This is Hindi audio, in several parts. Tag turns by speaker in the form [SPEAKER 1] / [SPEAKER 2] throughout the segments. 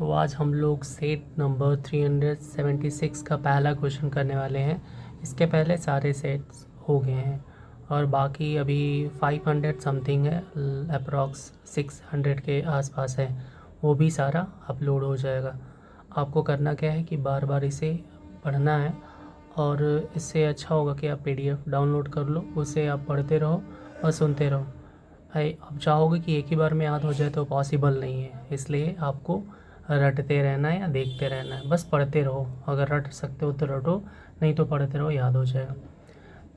[SPEAKER 1] तो आज हम लोग सेट नंबर 376 का पहला क्वेश्चन करने वाले हैं। इसके पहले सारे सेट्स हो गए हैं और बाकी अभी 500 समथिंग है, अप्रॉक्स 600 के आसपास है, वो भी सारा अपलोड हो जाएगा। आपको करना क्या है कि बार बार इसे पढ़ना है और इससे अच्छा होगा कि आप PDF डाउनलोड कर लो, उसे आप पढ़ते रहो और सुनते रहो। आप चाहोगे कि एक ही बार में याद हो जाए तो पॉसिबल नहीं है, इसलिए आपको रटते रहना है या देखते रहना है। बस पढ़ते रहो, अगर रट सकते हो तो रटो, नहीं तो पढ़ते रहो, याद हो जाएगा।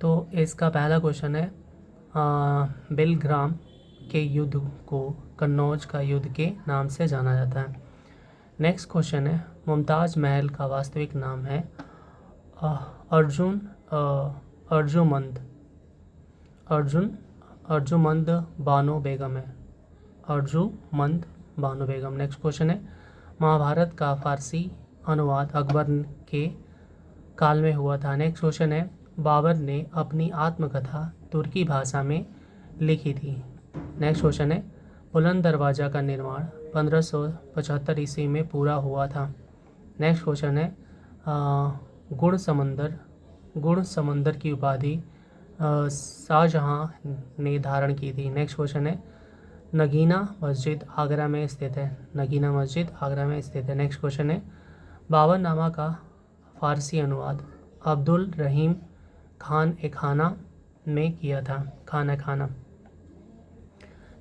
[SPEAKER 1] तो इसका पहला क्वेश्चन है, बिलग्राम के युद्ध को कन्नौज का युद्ध के नाम से जाना जाता है। नेक्स्ट क्वेश्चन है, मुमताज़ महल का वास्तविक नाम है अर्जुमंद बानो बेगम है। अर्जुमंद बानो बेगम। नेक्स्ट क्वेश्चन है, महाभारत का फारसी अनुवाद अकबर के काल में हुआ था। नेक्स्ट क्वेश्चन है, बाबर ने अपनी आत्मकथा तुर्की भाषा में लिखी थी। नेक्स्ट क्वेश्चन है, बुलंद दरवाज़ा का निर्माण 1575 ईस्वी में पूरा हुआ था। नेक्स्ट क्वेश्चन है, गुण समंदर की उपाधि शाहजहां ने धारण की थी। नेक्स्ट क्वेश्चन है, नगीना मस्जिद आगरा में स्थित है। नगीना मस्जिद आगरा में स्थित है। नेक्स्ट क्वेश्चन है, बाबरनामा का फारसी अनुवाद अब्दुल रहीम खान ए खाना में किया था। खाना खाना।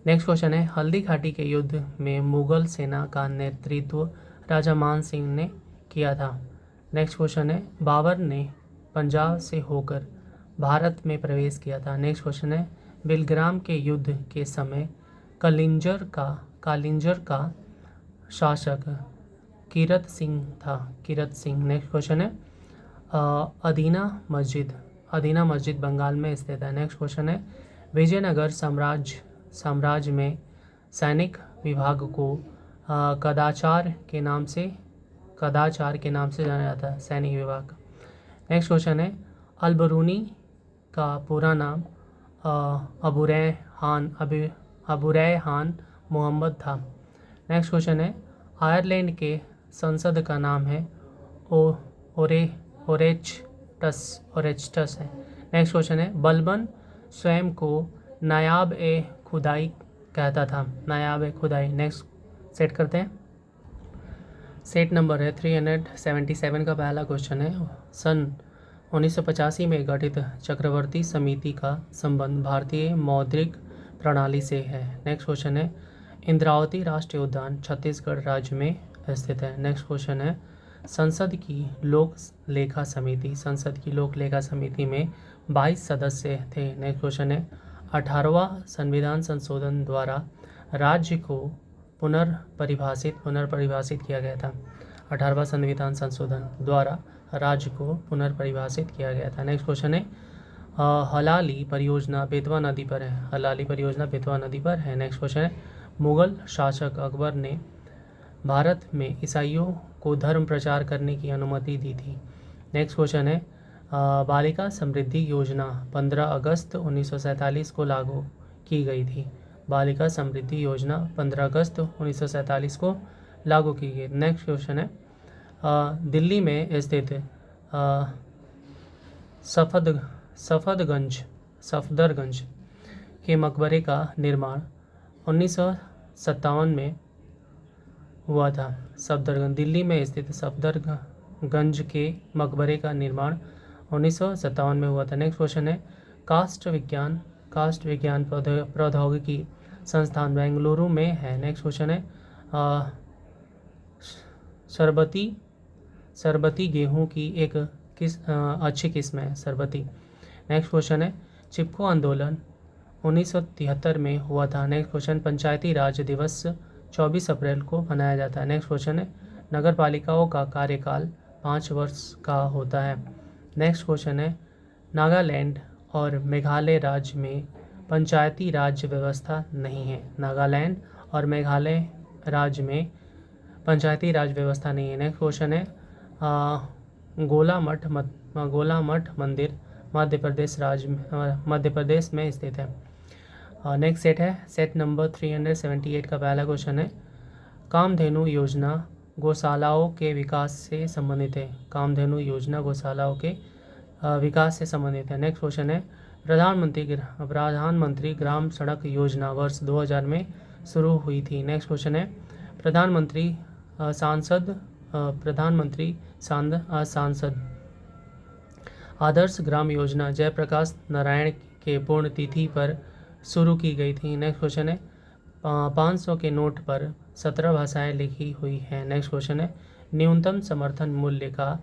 [SPEAKER 1] नेक्स्ट क्वेश्चन है, हल्दी घाटी के युद्ध में मुगल सेना का नेतृत्व राजा मान सिंह ने किया था। नेक्स्ट क्वेश्चन है, बाबर ने पंजाब से होकर भारत में प्रवेश किया था। नेक्स्ट क्वेश्चन है, बिलग्राम के युद्ध के समय कालिंजर का शासक कीरत सिंह था। कीरत सिंह। नेक्स्ट क्वेश्चन है, अदीना मस्जिद बंगाल में स्थित है। नेक्स्ट क्वेश्चन है, विजयनगर साम्राज्य में सैनिक विभाग को कदाचार के नाम से जाना जाता है। सैनिक विभाग। नेक्स्ट क्वेश्चन है, अलबरूनी का पूरा नाम अबुरैहान मोहम्मद था। नेक्स्ट क्वेश्चन है, आयरलैंड के संसद का नाम है ओरेस्टस है। नेक्स्ट क्वेश्चन है, बलबन स्वयं को नायाब ए खुदाई कहता था। नायाब ए खुदाई। नेक्स्ट सेट करते हैं। सेट नंबर है 377 का पहला क्वेश्चन है, सन 1985 में गठित चक्रवर्ती समिति का संबंध भारतीय मौद्रिक प्रणाली से है। नेक्स्ट क्वेश्चन है, इंद्रावती राष्ट्रीय उद्यान छत्तीसगढ़ राज्य में स्थित है। नेक्स्ट क्वेश्चन है, संसद की लोक लेखा समिति में 22 सदस्य थे। नेक्स्ट क्वेश्चन है, 18वां संविधान संशोधन द्वारा राज्य को पुनर्परिभाषित किया गया था। 18वां संविधान संशोधन द्वारा राज्य को पुनर्परिभाषित किया गया था। नेक्स्ट क्वेश्चन है, हलाली परियोजना बेतवा नदी पर है। नेक्स्ट क्वेश्चन है, मुगल शासक अकबर ने भारत में ईसाइयों को धर्म प्रचार करने की अनुमति दी थी। नेक्स्ट क्वेश्चन है, बालिका समृद्धि योजना 15 अगस्त 1947 को लागू की गई थी। बालिका समृद्धि योजना 15 अगस्त 1947 को लागू की गई। नेक्स्ट क्वेश्चन है, दिल्ली में स्थित सफदरगंज के मकबरे का निर्माण 1957 में हुआ था। दिल्ली में स्थित सफदरगंज के मकबरे का निर्माण 1957 में हुआ था। नेक्स्ट क्वेश्चन है, कास्ट विज्ञान प्रौद्योगिकी संस्थान बेंगलुरु में है। नेक्स्ट क्वेश्चन है, सरबती गेहूं की एक अच्छी किस्म है। सरबती। नेक्स्ट क्वेश्चन है, चिपको आंदोलन 1973 में हुआ था। नेक्स्ट क्वेश्चन, पंचायती राज दिवस 24 अप्रैल को मनाया जाता है। नेक्स्ट क्वेश्चन है, नगर पालिकाओं का कार्यकाल 5 वर्ष का होता है। नेक्स्ट क्वेश्चन है, नागालैंड और मेघालय राज्य में पंचायती राज व्यवस्था नहीं है। नागालैंड और मेघालय राज्य में पंचायती राज व्यवस्था नहीं है। नेक्स्ट क्वेश्चन है, गोला मठ मंदिर मध्य प्रदेश में स्थित है। नेक्स्ट सेट नंबर 378 का पहला क्वेश्चन है, कामधेनु योजना गौशालाओं के विकास से संबंधित है। कामधेनु योजना गौशालाओं के विकास से संबंधित है। नेक्स्ट क्वेश्चन है प्रधानमंत्री ग्राम सड़क योजना वर्ष 2000 में शुरू हुई थी। नेक्स्ट क्वेश्चन है प्रधानमंत्री सांसद आदर्श ग्राम योजना जयप्रकाश नारायण के पुण्यतिथि पर शुरू की गई थी। नेक्स्ट क्वेश्चन है 500 के नोट पर 17 भाषाएं लिखी हुई हैं। नेक्स्ट क्वेश्चन है न्यूनतम समर्थन मूल्य का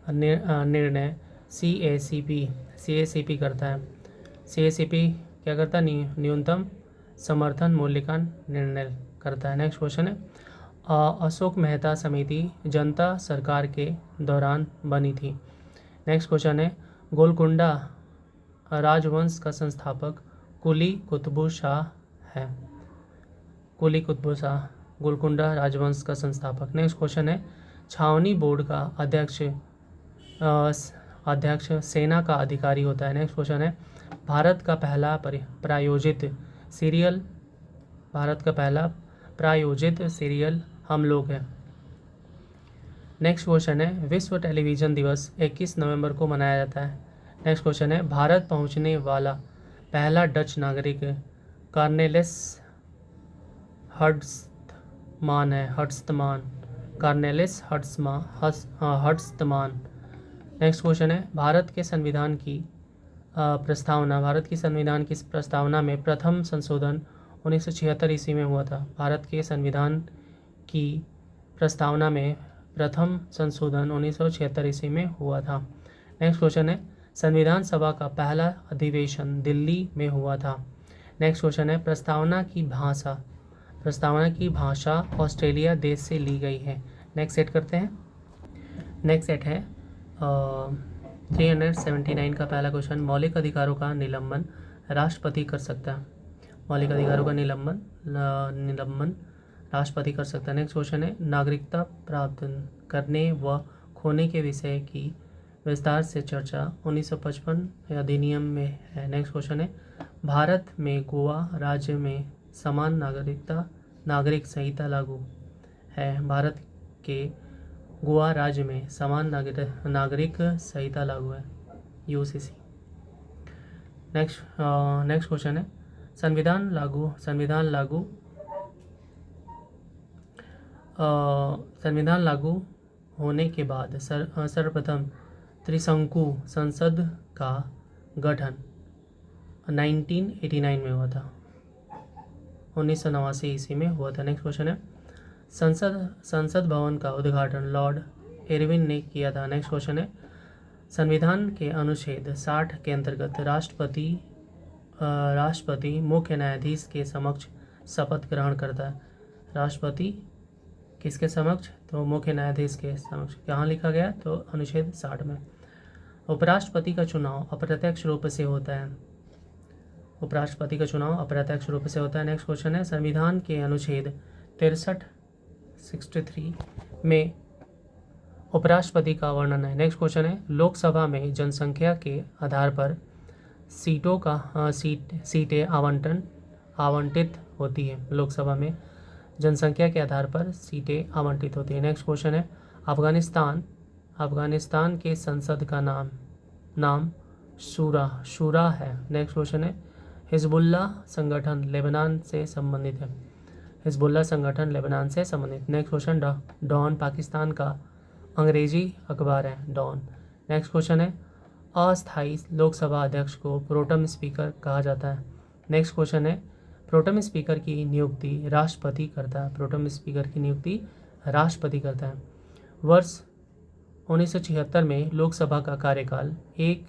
[SPEAKER 1] निर्णय CACP करता है। CACP क्या करता है? न्यूनतम समर्थन मूल्य का निर्णय करता है। नेक्स्ट क्वेश्चन है अशोक मेहता समिति जनता सरकार के दौरान बनी थी। नेक्स्ट क्वेश्चन है गोलकुंडा राजवंश का संस्थापक कुली कुतुब शाह है। कुली कुतुब शाह गोलकुंडा राजवंश का संस्थापक। नेक्स्ट क्वेश्चन है छावनी बोर्ड का अध्यक्ष सेना का अधिकारी होता है। नेक्स्ट क्वेश्चन है भारत का पहला प्रायोजित सीरियल हम लोग हैं। नेक्स्ट क्वेश्चन है विश्व टेलीविज़न दिवस 21 नवंबर को मनाया जाता है। नेक्स्ट क्वेश्चन है भारत पहुंचने वाला पहला डच नागरिक कार्नेलिस हर्ट्समान है। कार्नेलिस हर्ट्समान। नेक्स्ट क्वेश्चन है भारत के संविधान की प्रस्तावना में प्रथम संशोधन 1976 ईस्वी में हुआ था। भारत के संविधान की प्रस्तावना में प्रथम संशोधन 1976 ईस्वी में हुआ था। नेक्स्ट क्वेश्चन है संविधान सभा का पहला अधिवेशन दिल्ली में हुआ था। नेक्स्ट क्वेश्चन है प्रस्तावना की भाषा ऑस्ट्रेलिया देश से ली गई है। नेक्स्ट सेट करते हैं। नेक्स्ट सेट है 379 का पहला क्वेश्चन मौलिक अधिकारों का निलंबन राष्ट्रपति कर सकता है। मौलिक अधिकारों का निलंबन राष्ट्रपति कर सकता है। नेक्स्ट क्वेश्चन है नागरिकता प्राप्त करने व खोने के विषय की विस्तार से चर्चा 1955 अधिनियम में है। नेक्स्ट क्वेश्चन है भारत में गोवा राज्य में समान नागरिक संहिता लागू है। भारत के गोवा राज्य में समान नागरिक संहिता लागू है UCC। नेक्स्ट क्वेश्चन है संविधान लागू होने के बाद सर्वप्रथम त्रिशंकु संसद का गठन 1989 में हुआ था। 1989 ईस्वी में हुआ था। नेक्स्ट क्वेश्चन है संसद भवन का उद्घाटन लॉर्ड इरविन ने किया था। नेक्स्ट क्वेश्चन है संविधान के अनुच्छेद 60 के अंतर्गत राष्ट्रपति मुख्य न्यायाधीश के समक्ष शपथ ग्रहण करता है। राष्ट्रपति किसके समक्ष? तो मुख्य न्यायाधीश के समक्ष। कहाँ लिखा गया? तो अनुच्छेद 60 में। उपराष्ट्रपति का चुनाव अप्रत्यक्ष रूप से होता है। नेक्स्ट क्वेश्चन है संविधान के अनुच्छेद 63 में उपराष्ट्रपति का वर्णन है। नेक्स्ट क्वेश्चन है लोकसभा में जनसंख्या के आधार पर सीटें आवंटित होती है। लोकसभा में जनसंख्या के आधार पर सीटें आवंटित होती है। नेक्स्ट क्वेश्चन है अफगानिस्तान के संसद का नाम शूरा है। नेक्स्ट क्वेश्चन है हिजबुल्लाह संगठन लेबनान से संबंधित है। नेक्स्ट क्वेश्चन डॉन पाकिस्तान का अंग्रेजी अखबार है डॉन। नेक्स्ट क्वेश्चन है अस्थायी लोकसभा अध्यक्ष को प्रोटेम स्पीकर कहा जाता है। नेक्स्ट क्वेश्चन है प्रोटेम स्पीकर की नियुक्ति राष्ट्रपति करता है। वर्ष 1976 में लोकसभा का कार्यकाल एक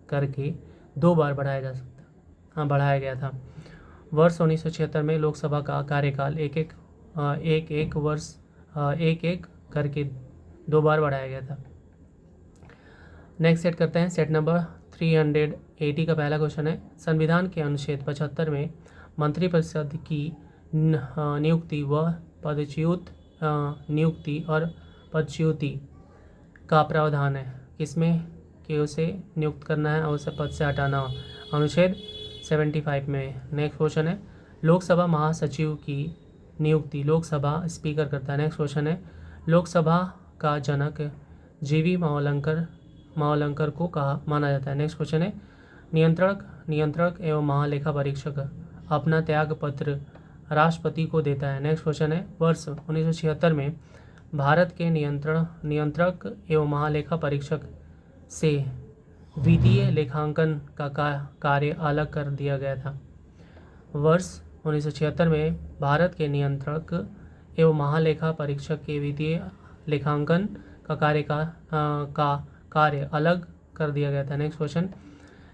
[SPEAKER 1] करके 2 बार बढ़ाया गया था। वर्ष 1976 में लोकसभा का कार्यकाल एक करके 2 बार बढ़ाया गया था। नेक्स्ट सेट करते हैं। सेट नंबर 380 का पहला क्वेश्चन है संविधान के अनुच्छेद 75 में मंत्रिपरिषद की नियुक्ति व पदच्युति का प्रावधान है। किसमें कि उसे नियुक्त करना है और उसे पद से हटाना हो। अनुच्छेद 75 में। नेक्स्ट क्वेश्चन है लोकसभा महासचिव की नियुक्ति लोकसभा स्पीकर करता है। नेक्स्ट क्वेश्चन है लोकसभा का जनक जीवी मावलंकर को कहा माना जाता है। नेक्स्ट क्वेश्चन है नियंत्रक एवं महालेखा परीक्षक अपना त्याग पत्र राष्ट्रपति को देता है। नेक्स्ट क्वेश्चन है वर्ष 1976 में भारत के नियंत्रक एवं महालेखा परीक्षक से वित्तीय लेखांकन का कार्य अलग कर दिया गया था। वर्ष 1976 में भारत के नियंत्रक एवं महालेखा परीक्षक के वित्तीय लेखांकन का कार्य अलग कर दिया गया था। नेक्स्ट क्वेश्चन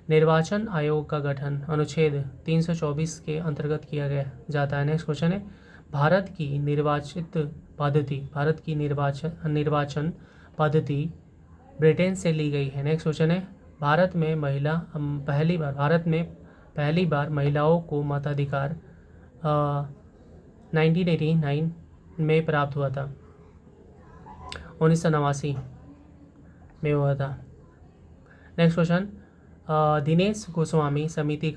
[SPEAKER 1] निर्वाचन आयोग का गठन अनुच्छेद 324 के अंतर्गत किया गया जाता है। नेक्स्ट क्वेश्चन है भारत की निर्वाचन पद्धति ब्रिटेन से ली गई है। नेक्स्ट क्वेश्चन है भारत में पहली बार महिलाओं को मताधिकार 1989 में प्राप्त हुआ था, 1989 में हुआ था। नेक्स्ट क्वेश्चन दिनेश गोस्वामी समिति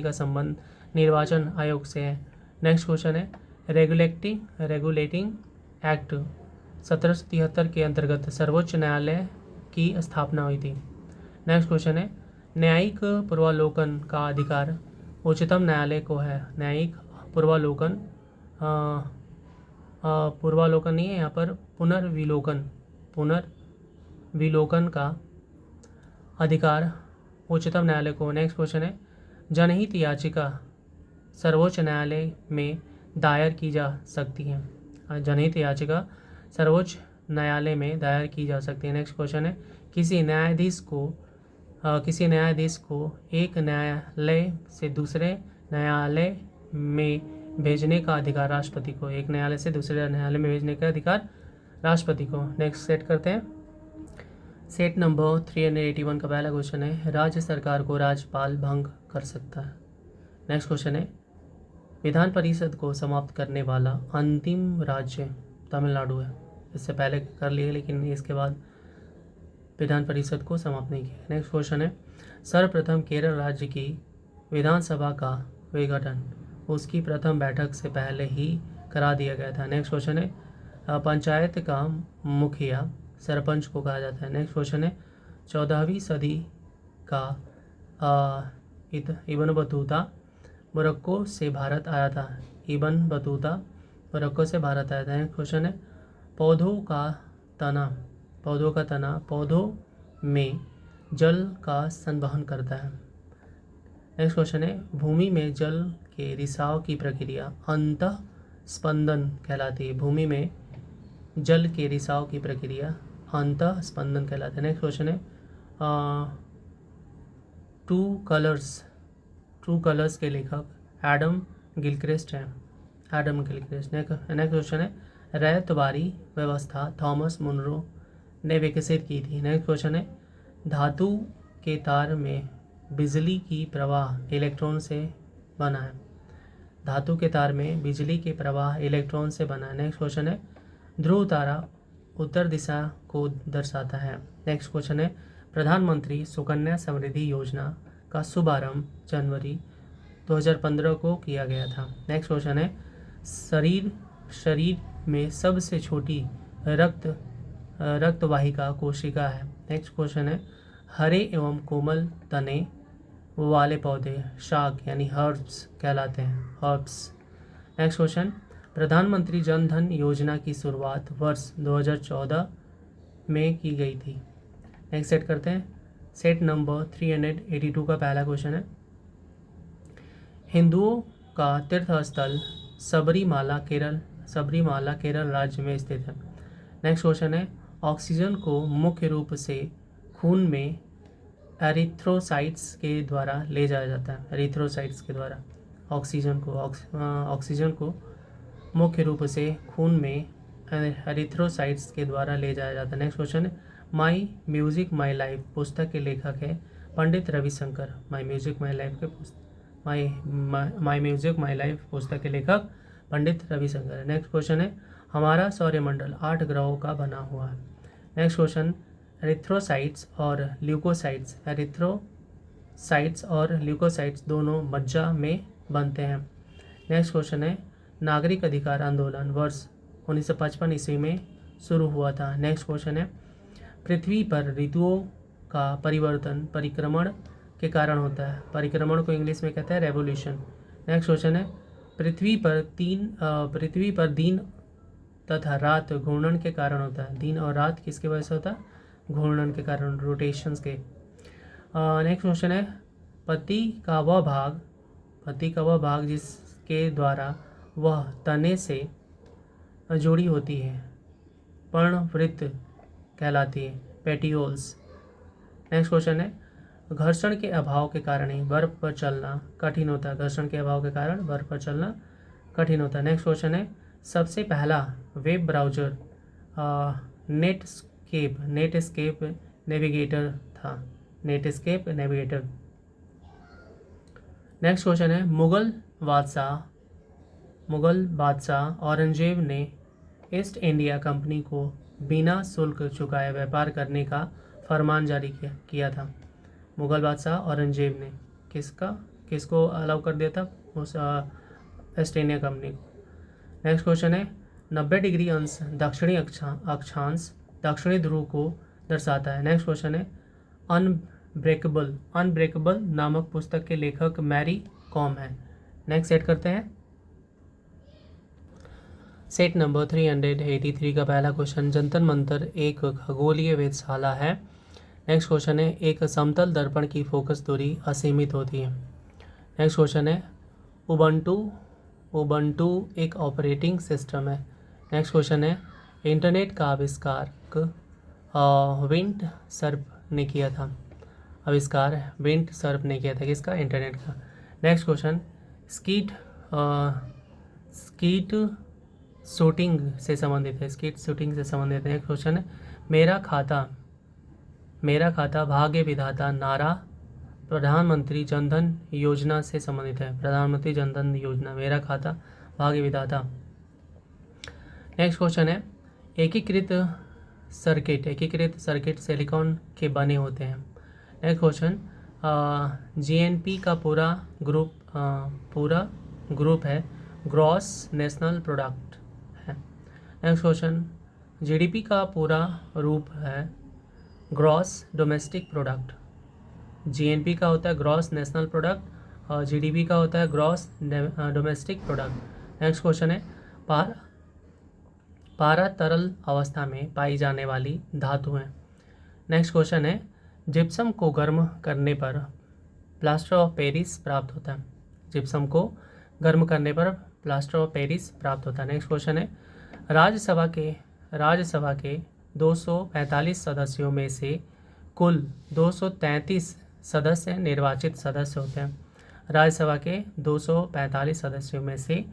[SPEAKER 1] का संबंध निर्वाचन आयोग से है। नेक्स्ट क्वेश्चन है रेगुलेटिंग एक्ट 1773 के अंतर्गत सर्वोच्च न्यायालय की स्थापना हुई थी। नेक्स्ट क्वेश्चन है न्यायिक पूर्वालोकन का अधिकार उच्चतम न्यायालय को है। न्यायिक पूर्वालोकन नहीं है यहाँ पर, पुनर्विलोकन का अधिकार उच्चतम न्यायालय को। नेक्स्ट क्वेश्चन है जनहित याचिका सर्वोच्च न्यायालय में दायर की जा सकती है। जनहित याचिका सर्वोच्च न्यायालय में दायर की जा सकती है। नेक्स्ट क्वेश्चन है किसी न्यायाधीश को एक न्यायालय से दूसरे न्यायालय में भेजने का अधिकार राष्ट्रपति को। एक न्यायालय से दूसरे न्यायालय में भेजने का अधिकार राष्ट्रपति को। नेक्स्ट सेट करते हैं सेट नंबर 381 का पहला क्वेश्चन है राज्य सरकार को राज्यपाल भंग कर सकता है। नेक्स्ट क्वेश्चन है विधान परिषद को समाप्त करने वाला अंतिम राज्य तमिलनाडु है। इससे पहले कर लिए लेकिन इसके बाद विधान परिषद को समाप्त नहीं किया। नेक्स्ट क्वेश्चन है सर्वप्रथम केरल राज्य की विधानसभा का विघटन उसकी प्रथम बैठक से पहले ही करा दिया गया था। नेक्स्ट क्वेश्चन है पंचायत का मुखिया सरपंच को कहा जाता है। नेक्स्ट क्वेश्चन है 14वीं सदी का इब्न बतूता मोरक्को से भारत आया था। इब्न बतूता मोरक्को से भारत आया था। नेक्स्ट क्वेश्चन है पौधों का तना पौधों में जल का संवहन करता है। नेक्स्ट क्वेश्चन है भूमि में जल के रिसाव की प्रक्रिया अंतः स्पंदन कहलाती है। भूमि में जल के रिसाव की प्रक्रिया अंतः स्पंदन कहलाती है। नेक्स्ट क्वेश्चन है ट्रू कलर्स के लेखक एडम गिलक्रिस्ट हैं। नेक्स्ट क्वेश्चन है रैयतवारी व्यवस्था थॉमस मुनरो ने विकसित की थी। नेक्स्ट क्वेश्चन है धातु के तार में बिजली की प्रवाह इलेक्ट्रॉन से बना है। धातु के तार में बिजली के प्रवाह इलेक्ट्रॉन से बना है। नेक्स्ट क्वेश्चन है ध्रुव तारा उत्तर दिशा को दर्शाता है। नेक्स्ट क्वेश्चन है प्रधानमंत्री सुकन्या समृद्धि योजना का शुभारंभ जनवरी 2015 को किया गया था। नेक्स्ट क्वेश्चन है शरीर में सबसे छोटी रक्तवाहिका कोशिका है। नेक्स्ट क्वेश्चन है हरे एवं कोमल तने वाले पौधे शाक यानी हर्ब्स कहलाते हैं। नेक्स्ट क्वेश्चन प्रधानमंत्री जन धन योजना की शुरुआत वर्ष 2014 में की गई थी। नेक्स्ट सेट करते हैं सेट नंबर 382 का पहला क्वेश्चन है हिंदुओं का तीर्थ स्थल सबरीमाला केरल राज्य में स्थित है। नेक्स्ट क्वेश्चन है ऑक्सीजन को मुख्य रूप से खून में एरिथ्रोसाइट्स के द्वारा ले जाया जाता है। एरिथ्रोसाइट्स के द्वारा ऑक्सीजन को मुख्य रूप से खून में एरिथ्रोसाइट्स के द्वारा ले जाया जाता है। नेक्स्ट क्वेश्चन है माई म्यूजिक माई लाइफ पुस्तक के लेखक है पंडित रविशंकर। माई म्यूजिक माई लाइफ पुस्तक के लेखक पंडित रविशंकर है। नेक्स्ट क्वेश्चन है हमारा सौरमंडल 8 ग्रहों का बना हुआ है। नेक्स्ट क्वेश्चन एरिथ्रोसाइट्स और ल्यूकोसाइट्स दोनों मज्जा में बनते हैं। नेक्स्ट क्वेश्चन है नागरिक अधिकार आंदोलन वर्ष 1955 ईस्वी में शुरू हुआ था। नेक्स्ट क्वेश्चन है पृथ्वी पर ऋतुओं का परिवर्तन परिक्रमण के कारण होता है। परिक्रमण को इंग्लिश में कहते हैं रेवोल्यूशन। नेक्स्ट क्वेश्चन है पृथ्वी पर दिन तथा रात घूर्णन के कारण होता है। दिन और रात किसके वजह से होता है? घूर्णन के कारण, रोटेशंस के। नेक्स्ट क्वेश्चन है पत्ती का वह भाग जिसके द्वारा वह तने से जुड़ी होती है पर्णवृत्त कहलाती है, पेटियोल्स। नेक्स्ट क्वेश्चन है घर्षण के अभाव के कारण ही बर्फ पर चलना कठिन होता है। घर्षण के अभाव के कारण बर्फ पर चलना कठिन होता है। नेक्स्ट क्वेश्चन है सबसे पहला वेब ब्राउज़र नेटस्केप नेविगेटर था। Netscape navigator. नेक्स्ट क्वेश्चन है मुगल बादशाह औरंगजेब ने ईस्ट इंडिया कंपनी को बिना शुल्क चुकाए व्यापार करने का फरमान जारी किया था। मुगल बादशाह औरंगजेब ने किसको अलाउ कर दिया था? उस ईस्ट इंडिया कंपनी को। नेक्स्ट क्वेश्चन है 90 डिग्री अंश दक्षिणी अक्षांश दक्षिणी ध्रुव को दर्शाता है। नेक्स्ट क्वेश्चन है अनब्रेकेबल नामक पुस्तक के लेखक मैरी कॉम है। नेक्स्ट सेट करते हैं सेट नंबर 383 का पहला क्वेश्चन जंतर मंतर एक खगोलीय वेधशाला है। नेक्स्ट क्वेश्चन है एक समतल दर्पण की फोकस दूरी असीमित होती है। नेक्स्ट क्वेश्चन है उबंटू एक ऑपरेटिंग सिस्टम है। नेक्स्ट क्वेश्चन है इंटरनेट का आविष्कार विंड सर्प ने किया था। किसका? इंटरनेट का। नेक्स्ट क्वेश्चन स्कीट शूटिंग से संबंधित है। नेक्स्ट क्वेश्चन है मेरा खाता भाग्य विधाता नारा प्रधानमंत्री जनधन योजना से संबंधित है। प्रधानमंत्री जनधन योजना, मेरा खाता भाग्य विधाता। नेक्स्ट क्वेश्चन है एकीकृत सर्किट सिलिकॉन के बने होते हैं। नेक्स्ट क्वेश्चन जीएनपी का पूरा ग्रुप है ग्रॉस नेशनल प्रोडक्ट है। नेक्स्ट क्वेश्चन जीडीपी का पूरा रूप है ग्रॉस डोमेस्टिक प्रोडक्ट। जीएनपी का होता है ग्रॉस नेशनल प्रोडक्ट और जीडीपी का होता है gross domestic product. Next question है पारा तरल अवस्था में पाई जाने वाली धातु है। नेक्स्ट क्वेश्चन है जिप्सम को गर्म करने पर प्लास्टर ऑफ पेरिस प्राप्त होता है। जिप्सम को गर्म करने पर प्लास्टर ऑफ पेरिस प्राप्त होता है। नेक्स्ट क्वेश्चन है राज्यसभा के 245 सदस्यों में से कुल 233 सदस्य निर्वाचित सदस्य होते हैं। राज्यसभा के 245 सदस्यों में से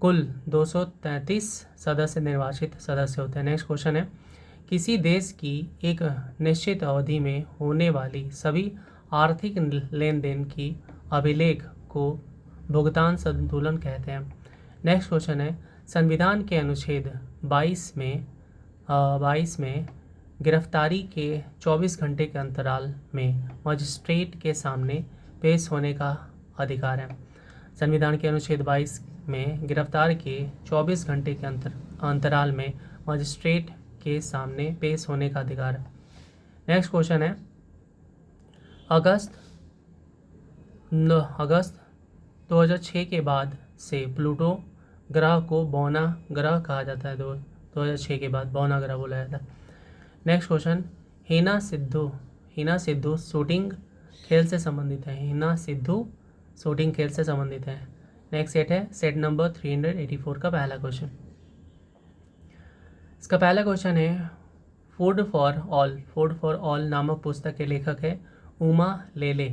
[SPEAKER 1] कुल 233 सदस्य निर्वाचित सदस्य होते हैं। नेक्स्ट क्वेश्चन है किसी देश की एक निश्चित अवधि में होने वाली सभी आर्थिक लेन देन की अभिलेख को भुगतान संतुलन कहते हैं। नेक्स्ट क्वेश्चन है संविधान के अनुच्छेद 22 में गिरफ्तारी के 24 घंटे के अंतराल में मजिस्ट्रेट के सामने पेश होने का अधिकार है। संविधान के अनुच्छेद 22 में गिरफ्तार के 24 घंटे के अंतराल में मजिस्ट्रेट के सामने पेश होने का अधिकार है। नेक्स्ट क्वेश्चन है अगस्त 2006 के बाद से प्लूटो ग्रह को बौना ग्रह कहा जाता है। 2006 के बाद बौना ग्रह बोला जाता है। Next question Hina Sidhu shooting खेल से संबंधित है। नेक्स्ट सेट है सेट नंबर 384 का पहला क्वेश्चन। इसका पहला क्वेश्चन है फूड फॉर ऑल नामक पुस्तक के लेखक है उमा लेले।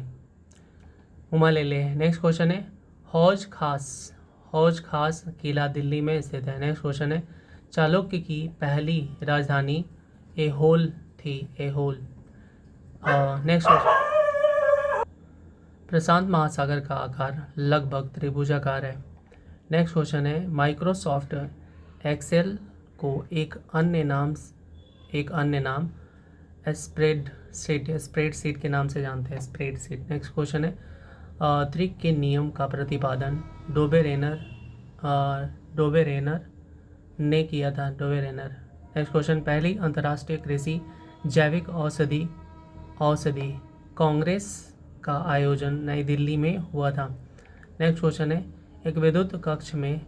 [SPEAKER 1] नेक्स्ट क्वेश्चन है हौज खास किला दिल्ली में स्थित है। नेक्स्ट क्वेश्चन है चालुक्य की पहली राजधानी एहोल थी। नेक्स्ट क्वेश्चन प्रशांत महासागर का आकार लगभग त्रिभुजाकार है। नेक्स्ट क्वेश्चन है माइक्रोसॉफ्ट एक्सेल को एक अन्य नाम स्प्रेडशीट के नाम से जानते हैं। नेक्स्ट क्वेश्चन है त्रिक के नियम का प्रतिपादन डोबेरेनर डोबेरेनर ने किया था, डोबेरेनर। नेक्स्ट क्वेश्चन, पहली अंतर्राष्ट्रीय कृषि जैविक औषधि कांग्रेस का आयोजन नई दिल्ली में हुआ था। नेक्स्ट क्वेश्चन है, एक विद्युत कक्ष में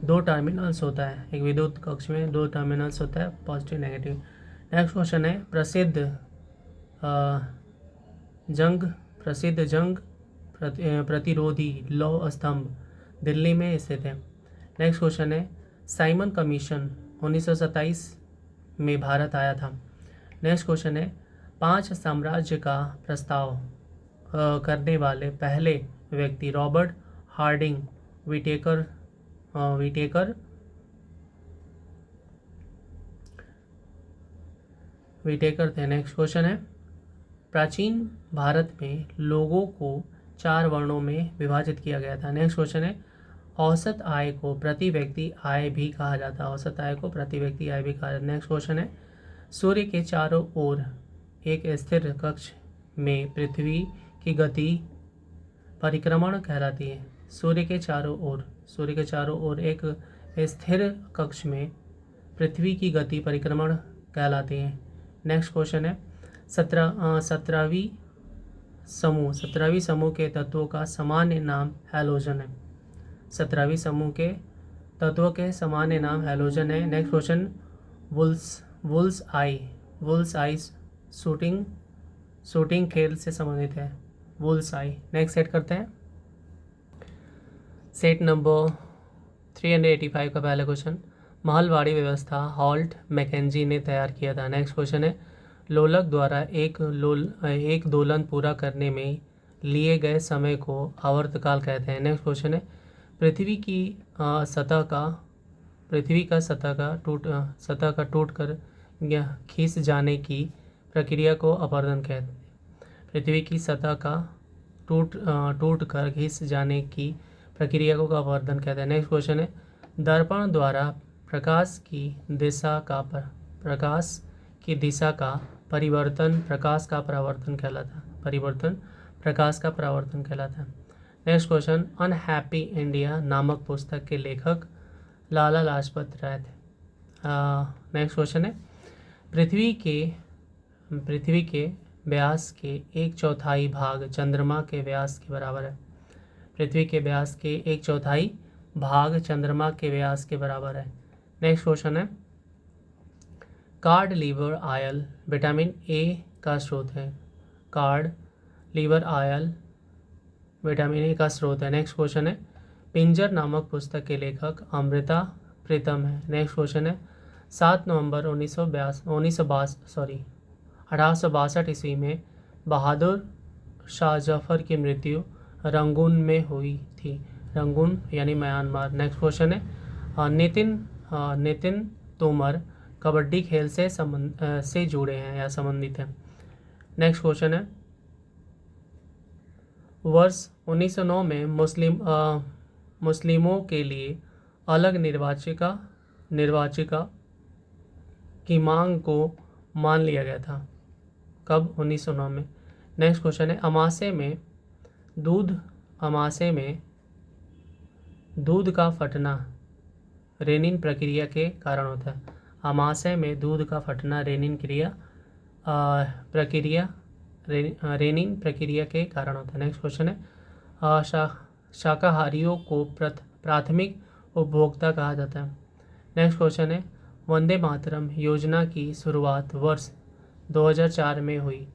[SPEAKER 1] 2 टर्मिनल्स होता है, एक विद्युत कक्ष में 2 टर्मिनल्स होता है, पॉजिटिव नेगेटिव। नेक्स्ट क्वेश्चन है, प्रसिद्ध जंग प्रतिरोधी लौह स्तंभ दिल्ली में स्थित है। नेक्स्ट क्वेश्चन है, साइमन कमीशन 1927 में भारत आया था। नेक्स्ट क्वेश्चन है, 5 साम्राज्य का प्रस्ताव करने वाले पहले व्यक्ति रॉबर्ट हार्डिंग विटेकर थे। नेक्स्ट क्वेश्चन है, प्राचीन भारत में लोगों को 4 वर्णों में विभाजित किया गया था। नेक्स्ट क्वेश्चन है, औसत आय को प्रति व्यक्ति आय भी कहा जाता है, औसत आय को प्रति व्यक्ति आय भी कहा जाता है। नेक्स्ट क्वेश्चन है, सूर्य के चारों ओर एक स्थिर कक्ष में पृथ्वी की गति परिक्रमण कहलाती है। सूर्य के चारों ओर एक स्थिर कक्ष में पृथ्वी की गति परिक्रमण कहलाती है। नेक्स्ट क्वेश्चन है, 17वीं समूह के तत्वों का सामान्य नाम हैलोजन है। 17वीं समूह के तत्वों के सामान्य नाम हैलोजन है। नेक्स्ट क्वेश्चन, वुल्स आई शूटिंग खेल से संबंधित है, वुल्स आई। नेक्स्ट सेट करते हैं, सेट नंबर 385 का पहला क्वेश्चन, महलवाड़ी व्यवस्था हॉल्ट मैकेंजी ने तैयार किया था। नेक्स्ट क्वेश्चन है, लोलक द्वारा एक दोलन पूरा करने में लिए गए समय को आवर्तकाल कहते हैं। नेक्स्ट क्वेश्चन है, पृथ्वी का सतह का टूट कर खींच जाने की प्रक्रिया को अपवर्तन कहते हैं। पृथ्वी की सतह का टूट कर घिस जाने की प्रक्रिया को अपवर्तन कहते हैं। नेक्स्ट क्वेश्चन है, दर्पण द्वारा प्रकाश की दिशा का परिवर्तन प्रकाश का परावर्तन कहलाता है। नेक्स्ट क्वेश्चन, अनहैप्पी इंडिया नामक पुस्तक के लेखक लाला लाजपत राय थे। नेक्स्ट क्वेश्चन है, पृथ्वी के व्यास के 1/4 भाग चंद्रमा के व्यास के बराबर है। पृथ्वी के व्यास के 1/4 भाग चंद्रमा के व्यास के बराबर है। नेक्स्ट क्वेश्चन है, cod liver oil vitamin A का स्रोत है। Cod liver oil vitamin A का स्रोत है। नेक्स्ट क्वेश्चन है, पिंजर नामक पुस्तक के लेखक अमृता प्रीतम है। नेक्स्ट क्वेश्चन है, 7 नवंबर 1862 ईस्वी में बहादुर शाह जफर की मृत्यु रंगून में हुई थी। रंगून यानी म्यांमार। नेक्स्ट क्वेश्चन है, नितिन तोमर कबड्डी खेल से जुड़े हैं या संबंधित हैं। नेक्स्ट क्वेश्चन है, वर्ष 1909 में मुस्लिमों के लिए अलग निर्वाचिका की मांग को मान लिया गया था। कब? 1909 में। नेक्स्ट क्वेश्चन है, अमाशय में दूध का फटना रेनिन प्रक्रिया के कारण होता है। अमाशय में दूध का फटना रेनिन प्रक्रिया के कारण होता है। नेक्स्ट क्वेश्चन है, शाकाहारियों को प्राथमिक उपभोक्ता कहा जाता है। नेक्स्ट क्वेश्चन है, वंदे मातरम योजना की शुरुआत वर्ष 2004 में हुई।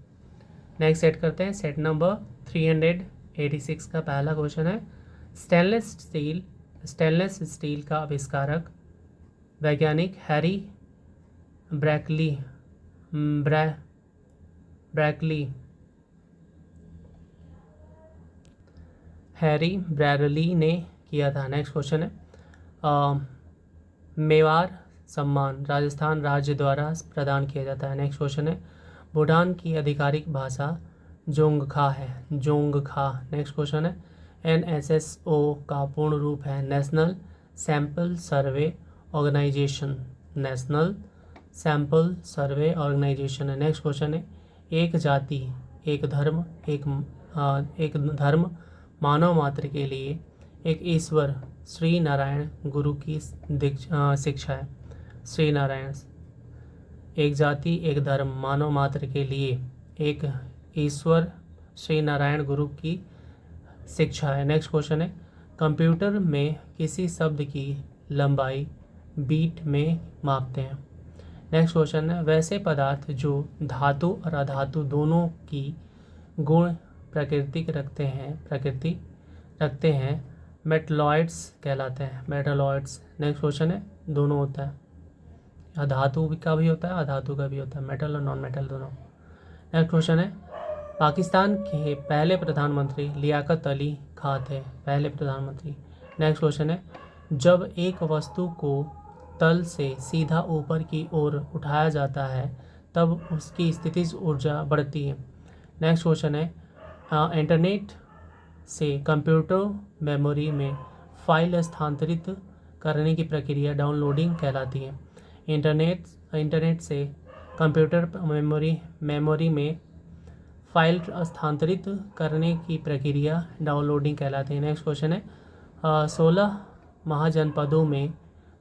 [SPEAKER 1] नेक्स्ट सेट करते हैं, सेट नंबर 386 का पहला क्वेश्चन है, स्टेनलेस स्टील का आविष्कारक वैज्ञानिक हैरी ब्रैडली ने किया था। नेक्स्ट क्वेश्चन है, मेवाड़ सम्मान राजस्थान राज्य द्वारा प्रदान किया जाता है। नेक्स्ट क्वेश्चन है, भूटान की आधिकारिक भाषा जोंगखा है। नेक्स्ट क्वेश्चन है, NSSO का पूर्ण रूप है नेशनल सैंपल सर्वे ऑर्गेनाइजेशन। है। नेक्स्ट क्वेश्चन है, एक जाति एक धर्म मानव मात्र के लिए एक ईश्वर श्री नारायण गुरु की शिक्षा है। श्री नारायण। एक जाति एक धर्म मानव मात्र के लिए, एक ईश्वर श्री नारायण गुरु की शिक्षा है। नेक्स्ट क्वेश्चन है, कंप्यूटर में किसी शब्द की लंबाई बीट में मापते हैं। नेक्स्ट क्वेश्चन है, वैसे पदार्थ जो धातु और अधातु दोनों की गुण प्रकृति रखते हैं मेटलॉइड्स कहलाते हैं। मेटलॉइड्स। नेक्स्ट क्वेश्चन है, दोनों होता है, धातु का भी होता है अधातु का भी होता है, मेटल और नॉन मेटल दोनों। नेक्स्ट क्वेश्चन है, पाकिस्तान के पहले प्रधानमंत्री लियाकत अली खां थे, पहले प्रधानमंत्री। नेक्स्ट क्वेश्चन है, जब एक वस्तु को तल से सीधा ऊपर की ओर उठाया जाता है तब उसकी स्थितिज ऊर्जा बढ़ती है। नेक्स्ट क्वेश्चन है, इंटरनेट से कंप्यूटर मेमोरी में फाइल स्थानांतरित करने की प्रक्रिया डाउनलोडिंग कहलाती है। इंटरनेट से कंप्यूटर मेमोरी में फाइल स्थानांतरित करने की प्रक्रिया डाउनलोडिंग कहलाती है। नेक्स्ट क्वेश्चन है, 16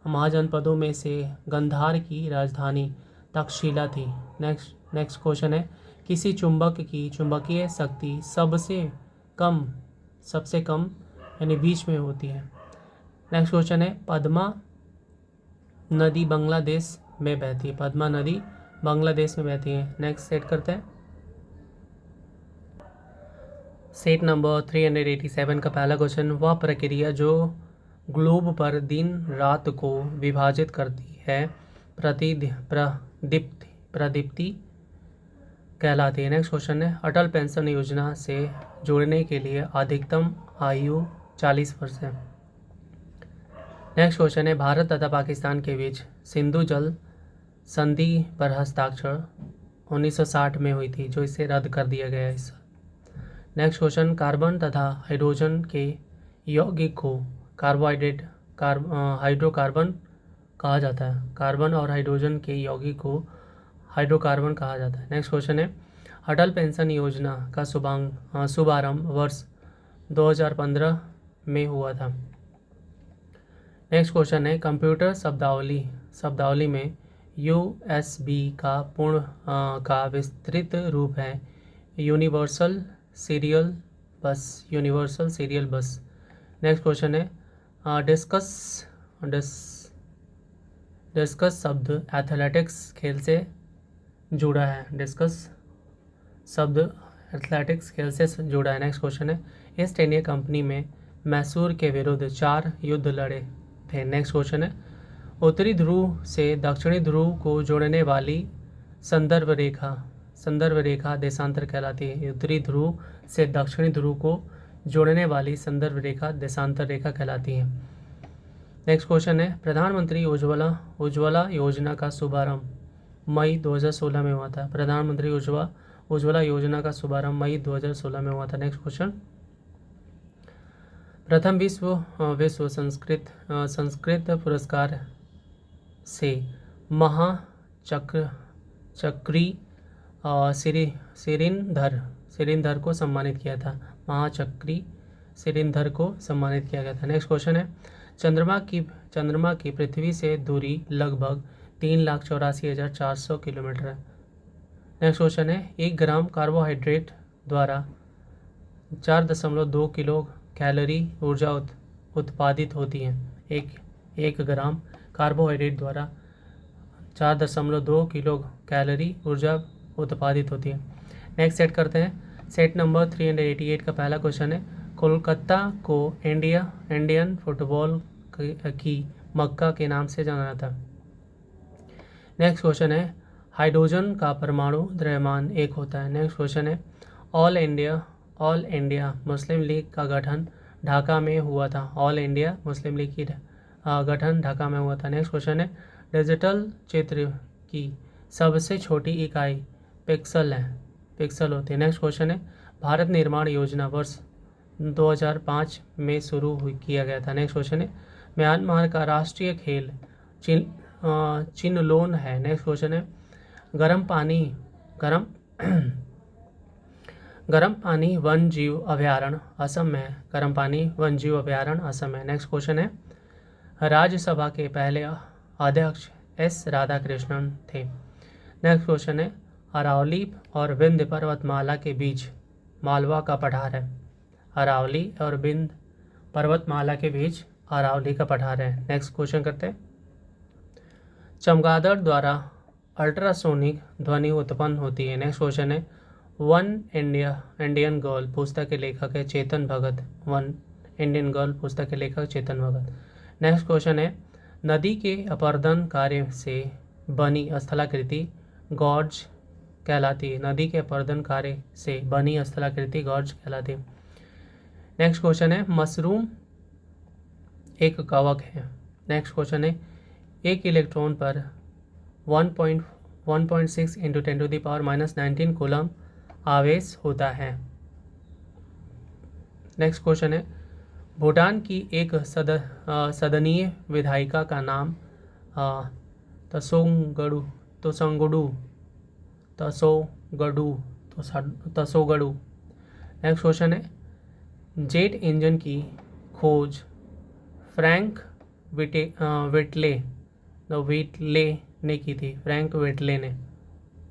[SPEAKER 1] महाजनपदों में से गंधार की राजधानी तक्षशिला थी। नेक्स्ट क्वेश्चन है, किसी चुंबक की चुंबकीय शक्ति सबसे कम यानी बीच में होती है। नेक्स्ट क्वेश्चन है, पद्मा नदी बांग्लादेश में बहती है। पद्मा नदी बांग्लादेश में बहती है। नेक्स्ट सेट करते हैं। सेट नंबर 387 का पहला क्वेश्चन, वह प्रक्रिया जो ग्लोब पर दिन रात को विभाजित करती है प्रदीप्ति कहलाती है। नेक्स्ट क्वेश्चन है, अटल पेंशन योजना से जुड़ने के लिए अधिकतम आयु 40 वर्ष है। नेक्स्ट क्वेश्चन है, भारत तथा पाकिस्तान के बीच सिंधु जल संधि पर हस्ताक्षर 1960 में हुई थी, जो इसे रद्द कर दिया गया है इस साल। नेक्स्ट क्वेश्चन, कार्बन तथा हाइड्रोजन के यौगिक को हाइड्रोकार्बन कहा जाता है। कार्बन और हाइड्रोजन के यौगिक को हाइड्रोकार्बन कहा जाता है। नेक्स्ट क्वेश्चन है, अटल पेंशन योजना का शुभारंभ वर्ष 2015 में हुआ था। नेक्स्ट क्वेश्चन है, कंप्यूटर शब्दावली में USB का विस्तृत रूप है यूनिवर्सल सीरियल बस। नेक्स्ट क्वेश्चन है, डिस्कस शब्द एथलेटिक्स खेल से जुड़ा है। डिस्कस शब्द एथलेटिक्स खेल से जुड़ा है। नेक्स्ट क्वेश्चन है, ईस्ट इंडिया कंपनी में मैसूर के विरुद्ध 4 युद्ध लड़े थे। नेक्स्ट क्वेश्चन है, उत्तरी ध्रुव से दक्षिणी ध्रुव को जोड़ने वाली संदर्भ रेखा देशांतर कहलाती है। उत्तरी ध्रुव से दक्षिणी ध्रुव को जोड़ने वाली संदर्भ रेखा देशांतर रेखा कहलाती है। नेक्स्ट क्वेश्चन है, प्रधानमंत्री उज्ज्वला योजना का शुभारंभ मई 2016 में हुआ था। प्रधानमंत्री उज्ज्वला योजना का शुभारंभ मई 2016 में हुआ था। नेक्स्ट क्वेश्चन, प्रथम विश्व संस्कृत पुरस्कार से महाचक्री सिरिंधर को सम्मानित किया था। महाचक्री सिरिंधर को सम्मानित किया गया था। नेक्स्ट क्वेश्चन है, चंद्रमा की पृथ्वी से दूरी लगभग 3,84,400 किलोमीटर है। नेक्स्ट क्वेश्चन है, 1 ग्राम कार्बोहाइड्रेट द्वारा 4.2 किलो कैलोरी ऊर्जा उत्पादित होती है। एक ग्राम कार्बोहाइड्रेट द्वारा 4.2 किलो कैलोरी ऊर्जा उत्पादित होती है। नेक्स्ट सेट करते हैं। सेट नंबर 388 का पहला क्वेश्चन है, कोलकाता को इंडियन फुटबॉल की मक्का के नाम से जाना जाता है। नेक्स्ट क्वेश्चन है, हाइड्रोजन का परमाणु द्रव्यमान 1 होता है। नेक्स्ट क्वेश्चन है, ऑल इंडिया मुस्लिम लीग का गठन ढाका में हुआ था। ऑल इंडिया मुस्लिम लीग की गठन ढाका में हुआ था। नेक्स्ट क्वेश्चन है, डिजिटल चित्र की सबसे छोटी इकाई पिक्सल होती है। नेक्स्ट क्वेश्चन है, भारत निर्माण योजना वर्ष 2005 में शुरू किया गया था। नेक्स्ट क्वेश्चन है, म्यांमार का राष्ट्रीय खेल चिनलोन गर्म पानी वन जीव अभयारण्य असम में है। गर्म पानी वन जीव अभयारण्य असम में। नेक्स्ट क्वेश्चन है, राज्यसभा के पहले अध्यक्ष एस राधाकृष्णन थे। नेक्स्ट क्वेश्चन है, अरावली और विंध्य पर्वतमाला के बीच मालवा का पठार है। अरावली और विंध्य पर्वतमाला के बीच अरावली का पठार है। नेक्स्ट क्वेश्चन करते हैं, चमगादड़ द्वारा अल्ट्रासोनिक ध्वनि उत्पन्न होती है। नेक्स्ट क्वेश्चन है, वन इंडियन गर्ल पुस्तक के लेखक है Chetan Bhagat. One Indian girl पुस्तक के लेखक चेतन भगत। नेक्स्ट क्वेश्चन है, नदी के अपरदन कार्य से बनी स्थलाकृति गॉर्ज कहलाती है। नदी के अपरदन कार्य से बनी स्थलाकृति गॉर्ज कहलाती है। नेक्स्ट क्वेश्चन है, मशरूम एक कवक है। नेक्स्ट क्वेश्चन है, एक इलेक्ट्रॉन पर 1.6 इंटू 10⁻⁻19 कूलम आवेश होता है। नेक्स्ट क्वेश्चन है, भूटान की एक सदनीय विधायिका का नाम तसोगडू। नेक्स्ट क्वेश्चन है, जेट इंजन की खोज फ्रैंक विटले ने की थी। फ्रैंक विटले ने।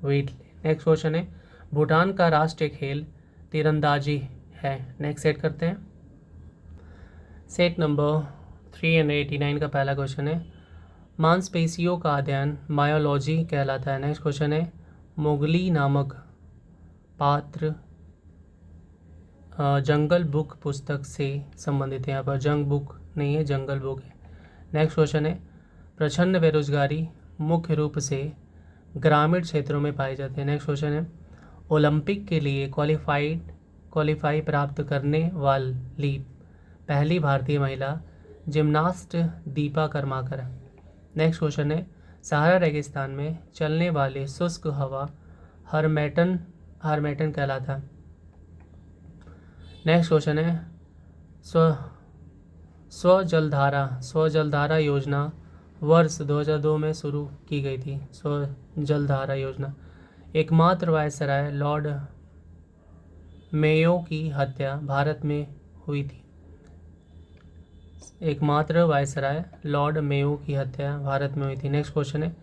[SPEAKER 1] नेक्स्ट क्वेश्चन है, भूटान का राष्ट्रीय खेल तीरंदाजी है। नेक्स्ट सेट करते हैं, सेट नंबर 389 का पहला क्वेश्चन है, मांसपेशियों का अध्ययन मायोलॉजी कहलाता है। नेक्स्ट क्वेश्चन है, मोगली नामक पात्र जंगल बुक पुस्तक से संबंधित है। यहाँ पर जंग बुक नहीं है, जंगल बुक है। नेक्स्ट क्वेश्चन है, प्रचंड बेरोजगारी मुख्य रूप से ग्रामीण क्षेत्रों में पाई जाती है। नेक्स्ट क्वेश्चन है, ओलंपिक के लिए क्वालिफाई प्राप्त करने वाली पहली भारतीय महिला gymnast Deepa Karmakar. Next question है, सहारा रेगिस्तान में चलने वाले शुष्क हवा हरमेटन कहलाता है। नेक्स्ट क्वेश्चन है, स्वजलधारा योजना वर्ष 2002 में शुरू की गई थी। स्वजलधारा योजना। एकमात्र वायसराय लॉर्ड मेयो की हत्या भारत में हुई थी। एकमात्र वायसराय लॉर्ड मेयो की हत्या भारत में हुई थी। नेक्स्ट क्वेश्चन है,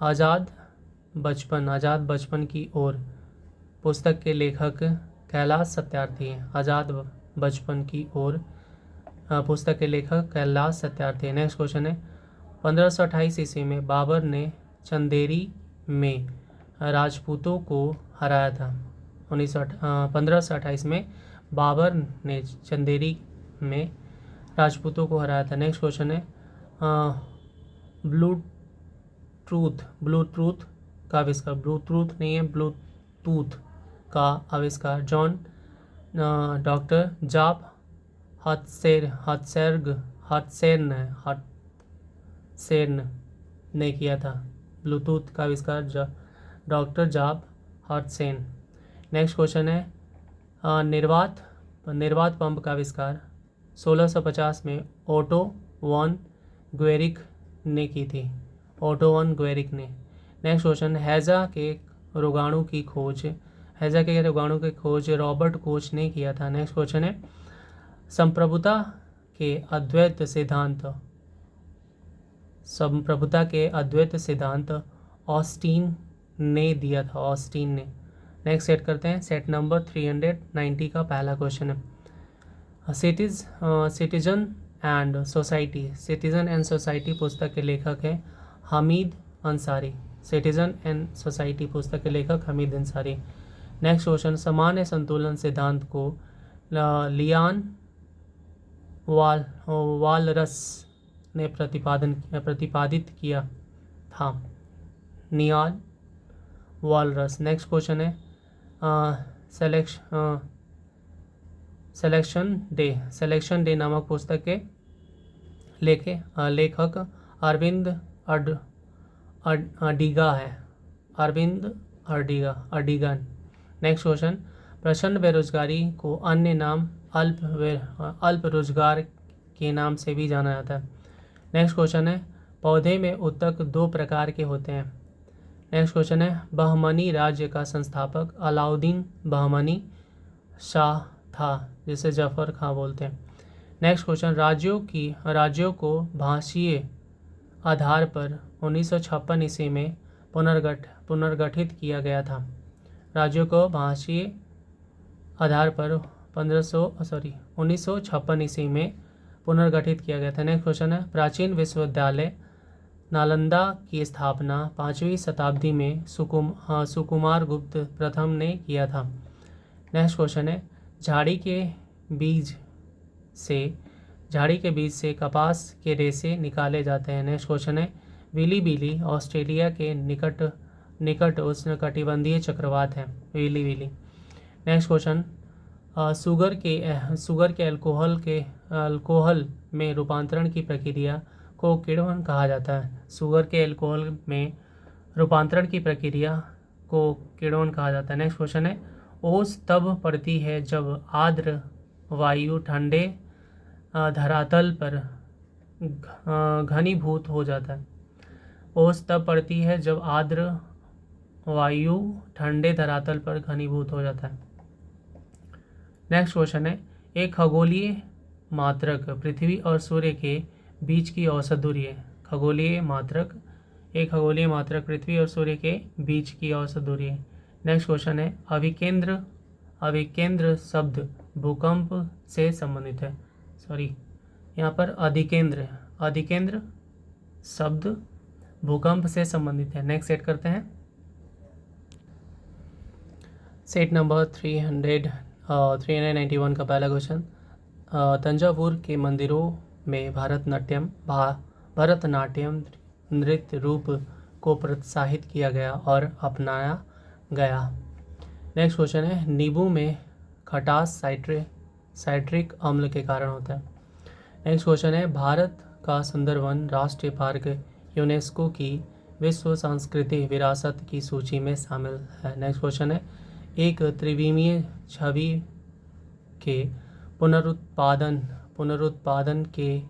[SPEAKER 1] आज़ाद बचपन की ओर पुस्तक के लेखक कैलाश सत्यार्थी हैं। आज़ाद बचपन की ओर पुस्तक के लेखक कैलाश सत्यार्थी हैं। नेक्स्ट क्वेश्चन है, 1528 ईस्वी में बाबर ने चंदेरी में राजपूतों को हराया था। 1528 में बाबर ने चंदेरी में राजपूतों को हराया था। नेक्स्ट क्वेश्चन है, ब्लूटूथ का आविष्कार, ब्लूटूथ नहीं है, ब्लूटूथ का आविष्कार डॉक्टर जाप हत्सेन ने किया था। ब्लूटूथ का आविष्कार डॉक्टर जाप हत्सेन। नेक्स्ट क्वेश्चन है, निर्वात पंप का आविष्कार 1650 में ओटो वन ग्वेरिक ने की थी। ओटो वन ग्वेरिक ने। नेक्स्ट क्वेश्चन, हैजा के रोगाणु की खोज रॉबर्ट कोच ने किया था। नेक्स्ट क्वेश्चन है, संप्रभुता के अद्वैत सिद्धांत ऑस्टीन ने दिया था। ऑस्टीन ने। नेक्स्ट सेट करते हैं, सेट नंबर 390 का पहला क्वेश्चन है, सिटीजन एंड सोसाइटी पुस्तक के लेखक हैं Hamid Ansari. Citizen and society पुस्तक के लेखक हमीद अंसारी। नेक्स्ट क्वेश्चन, सामान्य संतुलन सिद्धांत को लियान वालरस ने प्रतिपादित किया था। Niall walrus. नेक्स्ट क्वेश्चन है, सिलेक्शन डे नामक पुस्तक के लेखक अरविंद अडिगा है। अरविंद अडिगा। नेक्स्ट क्वेश्चन, प्रचंड बेरोजगारी को अन्य नाम अल्प रोजगार के नाम से भी जाना जाता है। नेक्स्ट क्वेश्चन है, पौधे में उत्तक 2 प्रकार के होते हैं। नेक्स्ट क्वेश्चन है, बहमनी राज्य का संस्थापक अलाउद्दीन बहमनी शाह था, जिसे जफर खां बोलते हैं। नेक्स्ट क्वेश्चन, राज्यों को भाषीय आधार पर 1956 ईस्वी में पुनर्गठित किया गया था। राज्यों को भाषीय आधार पर 1956 ईस्वी में पुनर्गठित किया गया था। नेक्स्ट क्वेश्चन है, प्राचीन विश्वविद्यालय नालंदा की स्थापना 5वीं शताब्दी में सुकुमार गुप्त प्रथम ने किया था। नेक्स्ट क्वेश्चन है, झाड़ी के बीज से कपास के रेशे निकाले जाते हैं। नेक्स्ट क्वेश्चन है, विली ऑस्ट्रेलिया के निकट उष्णकटिबंधीय चक्रवात है विली। नेक्स्ट क्वेश्चन, शुगर के अल्कोहल में रूपांतरण की प्रक्रिया को किण्वन कहा जाता है। शुगर के अल्कोहल में रूपांतरण की प्रक्रिया को किण्वन कहा जाता है। नेक्स्ट क्वेश्चन है, ओस तब पड़ती है जब आर्द्र वायु ठंडे धरातल पर घनीभूत हो जाता है। ओस तब पड़ती है जब आर्द्र वायु ठंडे धरातल पर घनीभूत हो जाता है। नेक्स्ट क्वेश्चन है, एक खगोलीय मात्रक पृथ्वी और सूर्य के बीच की औसत दूरी है। एक खगोलीय मात्रक पृथ्वी और सूर्य के बीच की औसत दूरी है। नेक्स्ट क्वेश्चन है, अभिकेंद्र शब्द भूकंप से संबंधित है। यहाँ पर अधिकेंद्र शब्द भूकंप से संबंधित है। नेक्स्ट सेट करते हैं। सेट नंबर 391 का पहला क्वेश्चन, तंजावुर के मंदिरों में भरतनाट्यम नृत्य रूप को प्रोत्साहित किया गया और अपनाया गया। नेक्स्ट क्वेश्चन है, नींबू में खटास साइट्रिक अम्ल के कारण होता है। नेक्स्ट क्वेश्चन है, भारत का सुंदरवन राष्ट्रीय पार्क यूनेस्को की विश्व सांस्कृतिक विरासत की सूची में शामिल है। नेक्स्ट क्वेश्चन है, एक त्रिविमीय छवि के पुनरुत्पादन के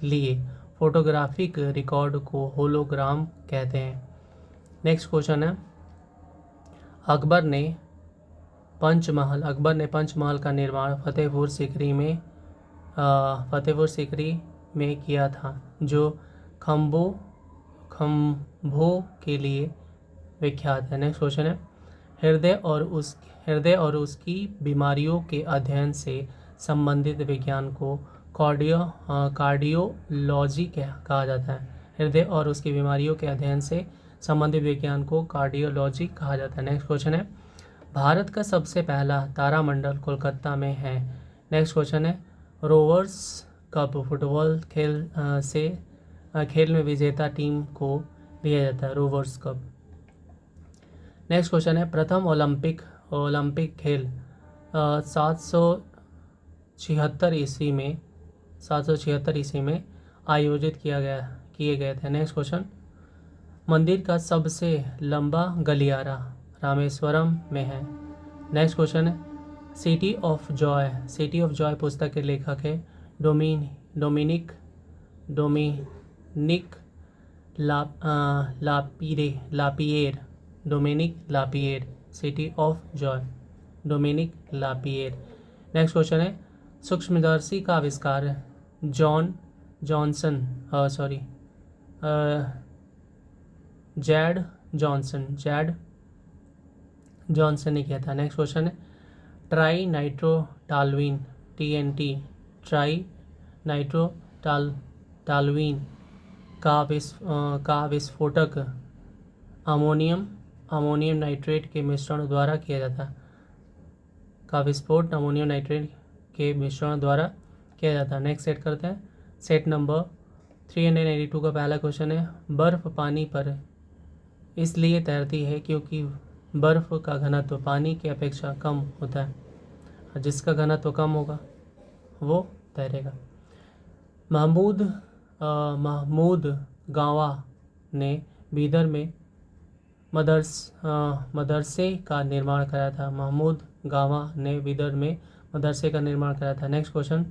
[SPEAKER 1] लिए फोटोग्राफिक रिकॉर्ड को होलोग्राम कहते हैं। नेक्स्ट क्वेश्चन है, अकबर ने पंचमहल का निर्माण फतेहपुर सीकरी में किया था, जो खम्भों के लिए विख्यात है। नेक्स्ट क्वेश्चन है, हृदय और उसकी बीमारियों के अध्ययन से संबंधित विज्ञान को कार्डियोलॉजी कहा जाता है। हृदय और उसकी बीमारियों के अध्ययन से संबंधित विज्ञान को कार्डियोलॉजी कहा जाता है। नेक्स्ट क्वेश्चन है, भारत का सबसे पहला तारामंडल कोलकाता में है। नेक्स्ट क्वेश्चन है, रोवर्स कप फुटबॉल खेल में विजेता टीम को दिया जाता है, रोवर्स कप। नेक्स्ट क्वेश्चन है, प्रथम ओलंपिक खेल 776 ईस्वी में आयोजित किए गए थे। नेक्स्ट क्वेश्चन, मंदिर का सबसे लंबा गलियारा रामेश्वरम में है। नेक्स्ट क्वेश्चन है, सिटी ऑफ जॉय पुस्तक के लेखक है Dominique Lapierre. City of joy Dominique Lapierre. Next question है, सूक्ष्मदर्शी का आविष्कार जैड जॉनसन ने किया था। नेक्स्ट क्वेश्चन है, ट्राई नाइट्रोटालुइन TNT नाइट्रोटालुइन का विस्फोटक अमोनियम नाइट्रेट के मिश्रण द्वारा किया जाता है। का विस्फोट अमोनियम नाइट्रेट के मिश्रण द्वारा किया जाता है। नेक्स्ट सेट करते हैं। सेट नंबर 382 का पहला क्वेश्चन है, बर्फ पानी पर इसलिए तैरती है क्योंकि बर्फ का घनत्व पानी की अपेक्षा कम होता है, और जिसका घनत्व कम होगा वो तैरेगा। महमूद गावा ने बीदर में मदरसे का निर्माण कराया था। महमूद गावा ने बीदर में मदरसे का निर्माण कराया था। नेक्स्ट क्वेश्चन,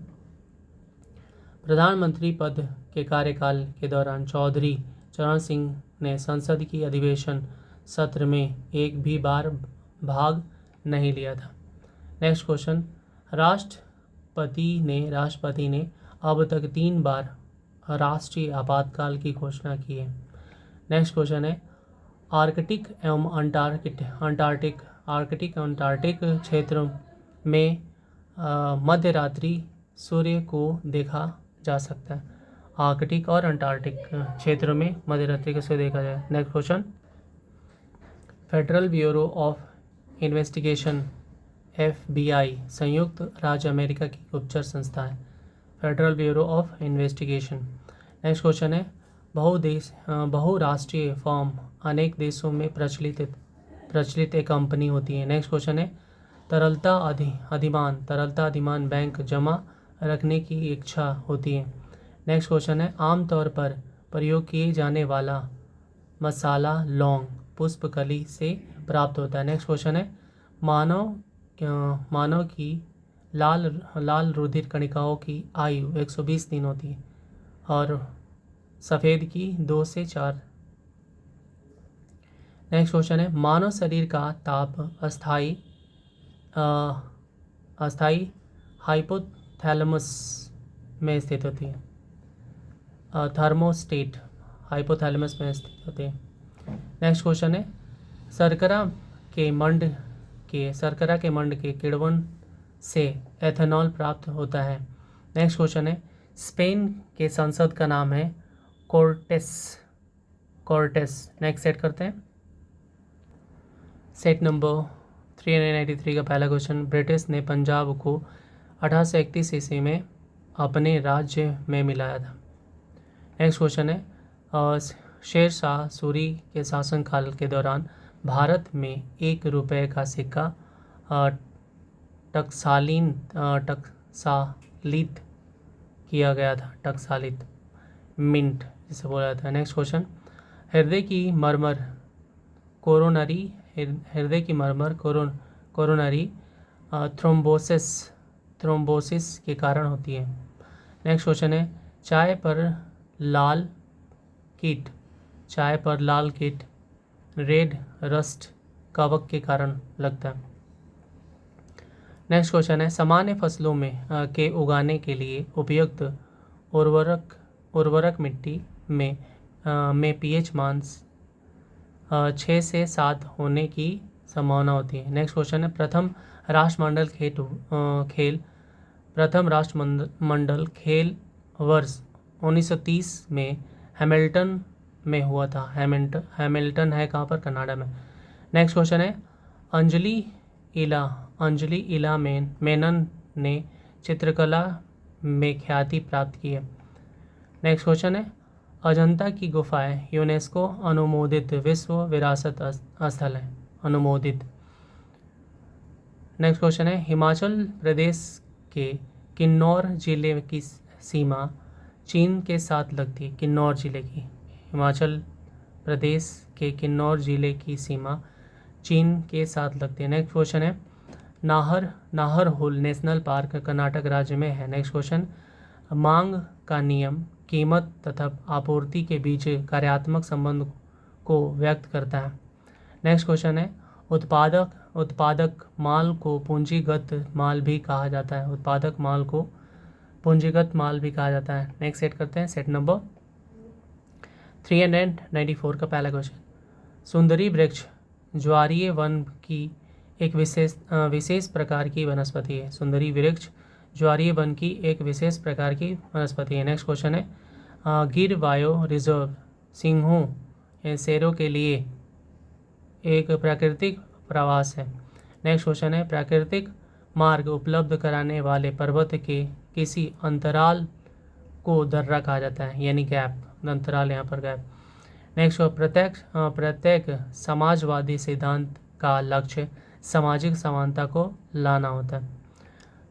[SPEAKER 1] प्रधानमंत्री पद के कार्यकाल के दौरान चौधरी चरण सिंह ने संसद की अधिवेशन सत्र में एक भी बार भाग नहीं लिया था। नेक्स्ट क्वेश्चन, राष्ट्रपति ने अब तक 3 बार राष्ट्रीय आपातकाल की घोषणा की है। नेक्स्ट क्वेश्चन है, आर्कटिक एवं अंटार्कटिक क्षेत्र में मध्यरात्रि सूर्य को देखा जा सकता है। आर्कटिक और अंटार्कटिक क्षेत्र में मध्यरात्रि को सूर्य देखा जाए। Next question, federal bureau of investigation FBI संयुक्त राज्य अमेरिका की गुप्तचर संस्था है। Federal bureau of investigation. Next question है, बहुराष्ट्रीय फर्म अनेक देशों में प्रचलित एक कंपनी होती है। नेक्स्ट क्वेश्चन है, तरलता अधिमान बैंक जमा रखने की इच्छा होती है। नेक्स्ट क्वेश्चन है, आमतौर पर प्रयोग किए जाने वाला मसाला लौंग पुष्पकली से प्राप्त होता है। नेक्स्ट क्वेश्चन है, मानव की लाल रुधिर कणिकाओं की आयु 120 दिन होती है और सफ़ेद की 2 से 4। नेक्स्ट क्वेश्चन है, मानव शरीर का ताप अस्थाई हाइपोथैलेमस में स्थित होती है। थर्मोस्टेट हाइपोथैलेमस में स्थित होते हैं। नेक्स्ट क्वेश्चन है, शर्करा के मंड के किण्वन से एथेनॉल प्राप्त होता है। नेक्स्ट क्वेश्चन है, स्पेन के संसद का नाम है कोर्टेस। नेक्स्ट सेट करते हैं। सेट नंबर 383 का पहला क्वेश्चन, ब्रिटिश ने पंजाब को 1831 ईस्वी में अपने राज्य में मिलाया था। नेक्स्ट क्वेश्चन है, शेर शाह सूरी के शासनकाल के दौरान भारत में 1 रुपये का सिक्का टकसालित किया गया था। टकसालित मिंट जिसे बोला जाता है। नेक्स्ट क्वेश्चन, हृदय की मरमर कोरोनरी थ्रोम्बोसिस के कारण होती है। नेक्स्ट क्वेश्चन है, चाय पर लाल कीट रेड रस्ट कवक के कारण लगता है। नेक्स्ट क्वेश्चन है, सामान्य फसलों के उगाने के लिए उपयुक्त उर्वरक मिट्टी में pH मान 6 से 7 होने की संभावना होती है। नेक्स्ट क्वेश्चन है, प्रथम राष्ट्रमंडल खेल वर्ष 1930 में हैमिल्टन में हुआ था। हैमिल्टन है कहाँ पर? कनाडा में। नेक्स्ट क्वेश्चन है, अंजलि इला मेनन ने चित्रकला में ख्याति प्राप्त की है। नेक्स्ट क्वेश्चन है, अजंता की गुफाएं यूनेस्को अनुमोदित विश्व विरासत स्थल है। अनुमोदित। नेक्स्ट क्वेश्चन है, हिमाचल प्रदेश के किन्नौर जिले की सीमा चीन के साथ लगती है। किन्नौर जिले की, हिमाचल प्रदेश के किन्नौर जिले की सीमा चीन के साथ लगती है। नेक्स्ट क्वेश्चन है, नाहरहोल नेशनल पार्क कर्नाटक राज्य में है। नेक्स्ट क्वेश्चन, मांग का नियम कीमत तथा आपूर्ति के बीच कार्यात्मक संबंध को व्यक्त करता है। नेक्स्ट क्वेश्चन है, उत्पादक माल को पूंजीगत माल भी कहा जाता है। उत्पादक माल को पूंजीगत माल भी कहा जाता है। नेक्स्ट सेट करते हैं, सेट नंबर 394 का पहला क्वेश्चन, सुंदरी वृक्ष ज्वारीय वन की एक विशेष प्रकार की वनस्पति है। सुंदरी वृक्ष ज्वारीय वन की एक विशेष प्रकार की वनस्पति है। नेक्स्ट क्वेश्चन है, गिर बायो रिजर्व सिंहों शेरों के लिए एक प्राकृतिक प्रवास है। नेक्स्ट क्वेश्चन है, प्राकृतिक मार्ग उपलब्ध कराने वाले पर्वत के किसी अंतराल को दर्रा कहा जाता है, यानी गैप, अंतराल यहाँ पर गैप। नेक्स्ट, प्रत्येक समाजवादी सिद्धांत का लक्ष्य सामाजिक समानता को लाना होता है।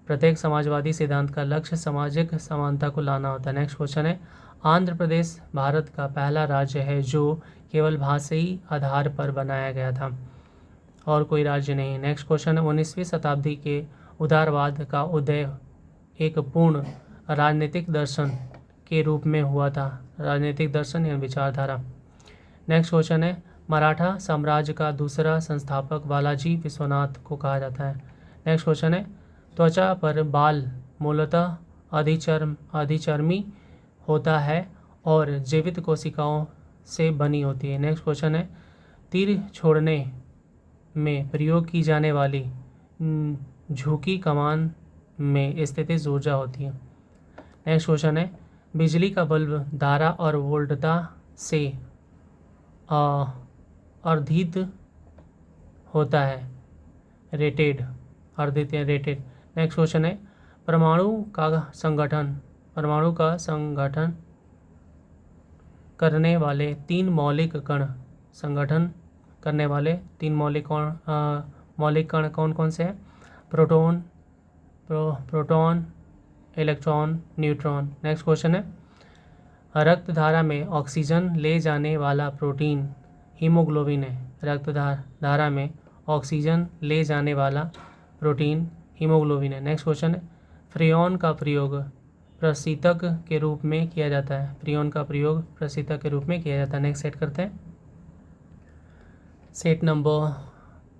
[SPEAKER 1] प्रत्येक समाजवादी सिद्धांत का लक्ष्य सामाजिक समानता को लाना होता है। नेक्स्ट क्वेश्चन है, आंध्र प्रदेश भारत का पहला राज्य है जो केवल भाषाई आधार पर बनाया गया था और कोई राज्य नहीं। नेक्स्ट क्वेश्चन है, 19वीं शताब्दी के उदारवाद का उदय एक पूर्ण राजनीतिक दर्शन के रूप में हुआ था। राजनीतिक दर्शन या विचारधारा। नेक्स्ट क्वेश्चन है, मराठा साम्राज्य का दूसरा संस्थापक बालाजी विश्वनाथ को कहा जाता है। नेक्स्ट क्वेश्चन है त्वचा पर बाल मूलतः अधिचर्मी होता है और जीवित कोशिकाओं से बनी होती है। नेक्स्ट क्वेश्चन है तीर छोड़ने में प्रयोग की जाने वाली झुकी कमान में स्थितिज ऊर्जा होती है। नेक्स्ट क्वेश्चन है बिजली का बल्ब धारा और वोल्टता से अर्धित होता है, अर्धित या रेटेड। नेक्स्ट क्वेश्चन है परमाणु का संगठन करने वाले तीन मौलिक कण कौन कौन से हैं? Proton, electron, neutron. Next question है रक्त धारा में ऑक्सीजन ले जाने वाला प्रोटीन हीमोग्लोबिन है। रक्त धारा में ऑक्सीजन ले जाने वाला प्रोटीन हीमोग्लोबिन है। नेक्स्ट क्वेश्चन है फ्रेऑन का प्रयोग प्रशीतक के रूप में किया जाता है। नेक्स्ट सेट करते हैं। सेट नंबर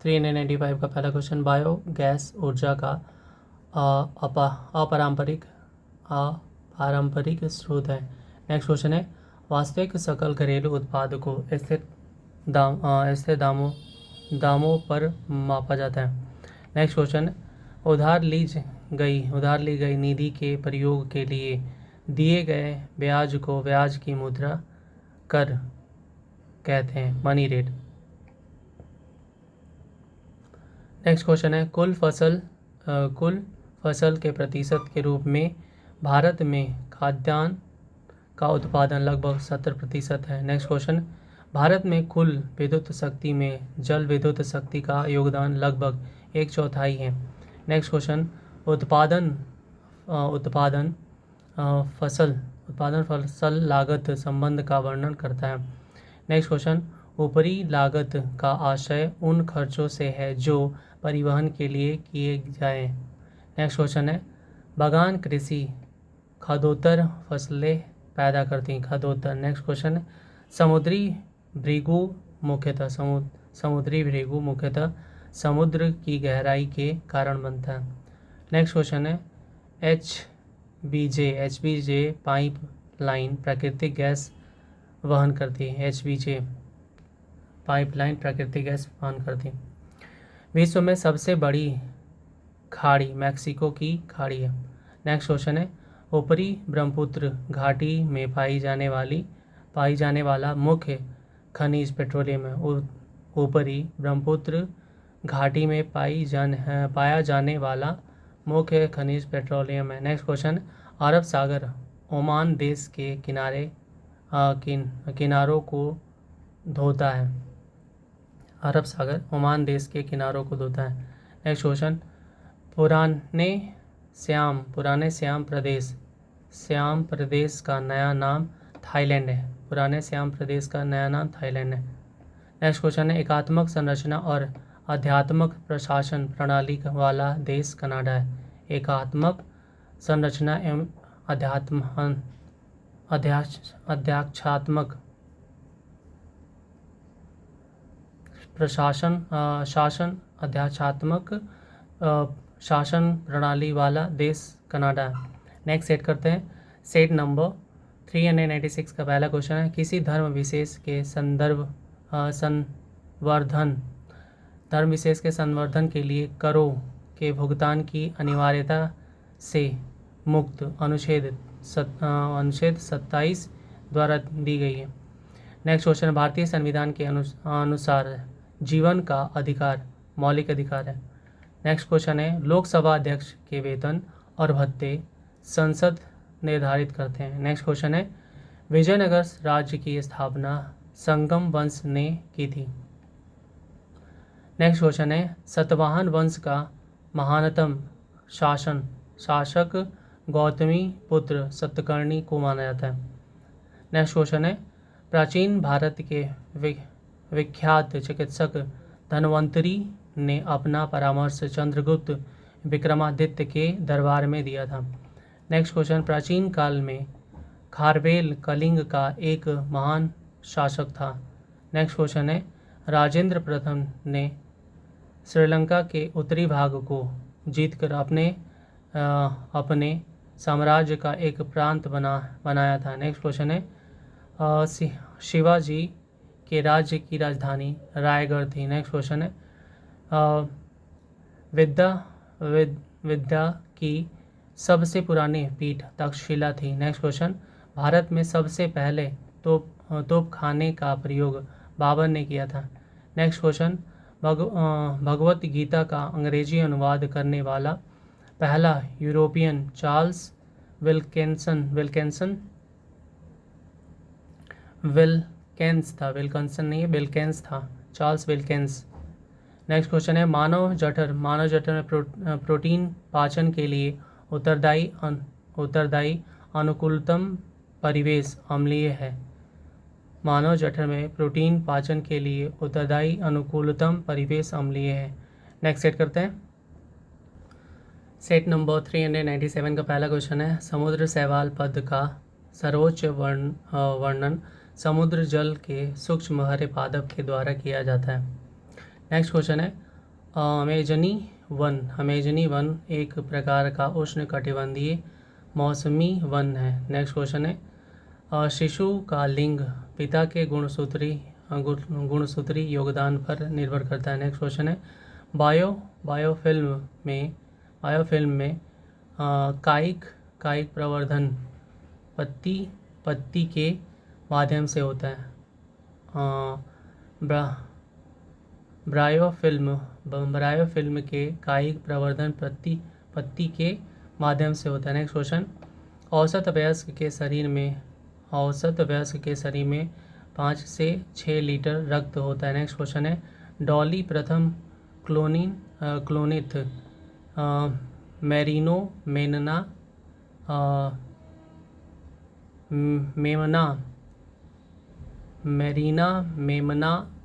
[SPEAKER 1] 395 का पहला क्वेश्चन बायोगैस ऊर्जा का अपारंपरिक स्रोत है। नेक्स्ट क्वेश्चन है वास्तविक सकल घरेलू उत्पाद को स्थिर दामों पर मापा जाता है। नेक्स्ट क्वेश्चन उधार ली गई निधि के प्रयोग के लिए दिए गए ब्याज को ब्याज की मुद्रा कर कहते हैं, मनी रेट। नेक्स्ट क्वेश्चन है कुल फसल के प्रतिशत के रूप में भारत में खाद्यान्न का उत्पादन लगभग 70% है। नेक्स्ट क्वेश्चन भारत में कुल विद्युत शक्ति में जल विद्युत शक्ति का योगदान लगभग 1/4 है। नेक्स्ट क्वेश्चन उत्पादन फसल लागत संबंध का वर्णन करता है। नेक्स्ट क्वेश्चन ऊपरी लागत का आशय उन खर्चों से है जो परिवहन के लिए किए जाएं। नेक्स्ट क्वेश्चन है बागान कृषि खाद्योत्तर फसलें पैदा करती हैं, खाद्योत्तर। नेक्स्ट क्वेश्चन समुद्री भृगु मुख्यतः समुद्र की गहराई के कारण बनता है। नेक्स्ट क्वेश्चन है एचबीजे पाइप लाइन प्राकृतिक गैस वहन करती है। एचबीजे पाइपलाइन प्राकृतिक गैस वहन करती है। विश्व में सबसे बड़ी खाड़ी मैक्सिको की खाड़ी है। नेक्स्ट क्वेश्चन है ऊपरी ब्रह्मपुत्र घाटी में पाई जाने वाला मुख्य खनिज पेट्रोलियम है। ऊपरी ब्रह्मपुत्र घाटी में पाया जाने वाला मुख्य खनिज पेट्रोलियम है। नेक्स्ट क्वेश्चन अरब सागर ओमान देश के किनारों को धोता है। अरब सागर ओमान देश के किनारों को धोता है। नेक्स्ट क्वेश्चन पुराने श्याम प्रदेश का नया नाम थाईलैंड है। नेक्स्ट क्वेश्चन है एकात्मक संरचना और आध्यात्मक प्रशासन प्रणाली वाला देश कनाडा है। एकात्मक संरचना एवं अध्यात्मक शासन प्रणाली वाला देश कनाडा है। नेक्स्ट सेट करते हैं। सेट नंबर 396 का पहला क्वेश्चन है किसी धर्म विशेष के संवर्धन के लिए करों के भुगतान की अनिवार्यता से मुक्त अनुच्छेद 27 द्वारा दी गई है। नेक्स्ट क्वेश्चन भारतीय संविधान के अनुसार जीवन का अधिकार मौलिक अधिकार है। नेक्स्ट क्वेश्चन है लोकसभा अध्यक्ष के वेतन और भत्ते संसद निर्धारित करते हैं। नेक्स्ट क्वेश्चन है विजयनगर राज्य की स्थापना संगम वंश ने की थी। नेक्स्ट क्वेश्चन है सतवाहन वंश का महानतम शासक गौतमी पुत्र सतकर्णी को माना जाता है। नेक्स्ट क्वेश्चन है प्राचीन भारत के विख्यात चिकित्सक धन्वंतरी ने अपना परामर्श चंद्रगुप्त विक्रमादित्य के दरबार में दिया था। नेक्स्ट क्वेश्चन प्राचीन काल में खारवेल कलिंग का एक महान शासक था। नेक्स्ट क्वेश्चन है राजेंद्र प्रथम ने श्रीलंका के उत्तरी भाग को जीतकर अपने साम्राज्य का एक प्रांत बनाया था। नेक्स्ट क्वेश्चन है शिवाजी के राज्य की राजधानी रायगढ़ थी। नेक्स्ट क्वेश्चन है विद्या विद्या की सबसे पुरानी पीठ तक्षशिला थी। नेक्स्ट क्वेश्चन भारत में सबसे पहले तोपखाने का प्रयोग बाबर ने किया था। नेक्स्ट क्वेश्चन भगवत गीता का अंग्रेजी अनुवाद करने वाला पहला यूरोपियन चार्ल्स विल्केंस था, चार्ल्स विल्केंस। नेक्स्ट क्वेश्चन है मानव जठर में प्रोटीन पाचन के लिए उत्तरदायी अनुकूलतम परिवेश अम्लीय है। मानव जठर में प्रोटीन पाचन के लिए उत्तरदायी अनुकूलतम परिवेश अम्लीय है। नेक्स्ट सेट करते हैं। सेट नंबर 397 का पहला क्वेश्चन है समुद्र शैवाल पद का सर्वोच्च वर्णन समुद्र जल के सूक्ष्म हरे पादप के द्वारा किया जाता है। नेक्स्ट क्वेश्चन है अमेजनी वन एक प्रकार का उष्णकटिबंधीय मौसमी वन है। नेक्स्ट क्वेश्चन है शिशु का लिंग पिता के गुणसूत्री योगदान पर निर्भर करता है। नेक्स्ट क्वेश्चन है बायोफिल्म में कायिक प्रवर्धन पत्ती के माध्यम से होता है। ब्रायोफिल्म के कायिक प्रवर्धन पत्ती के माध्यम से होता है। नेक्स्ट क्वेश्चन औसत वयस्क के शरीर में 5 से 6 लीटर रक्त होता है। नेक्स्ट क्वेश्चन है डॉली प्रथम क्लोनिथ मेरिनो मेमना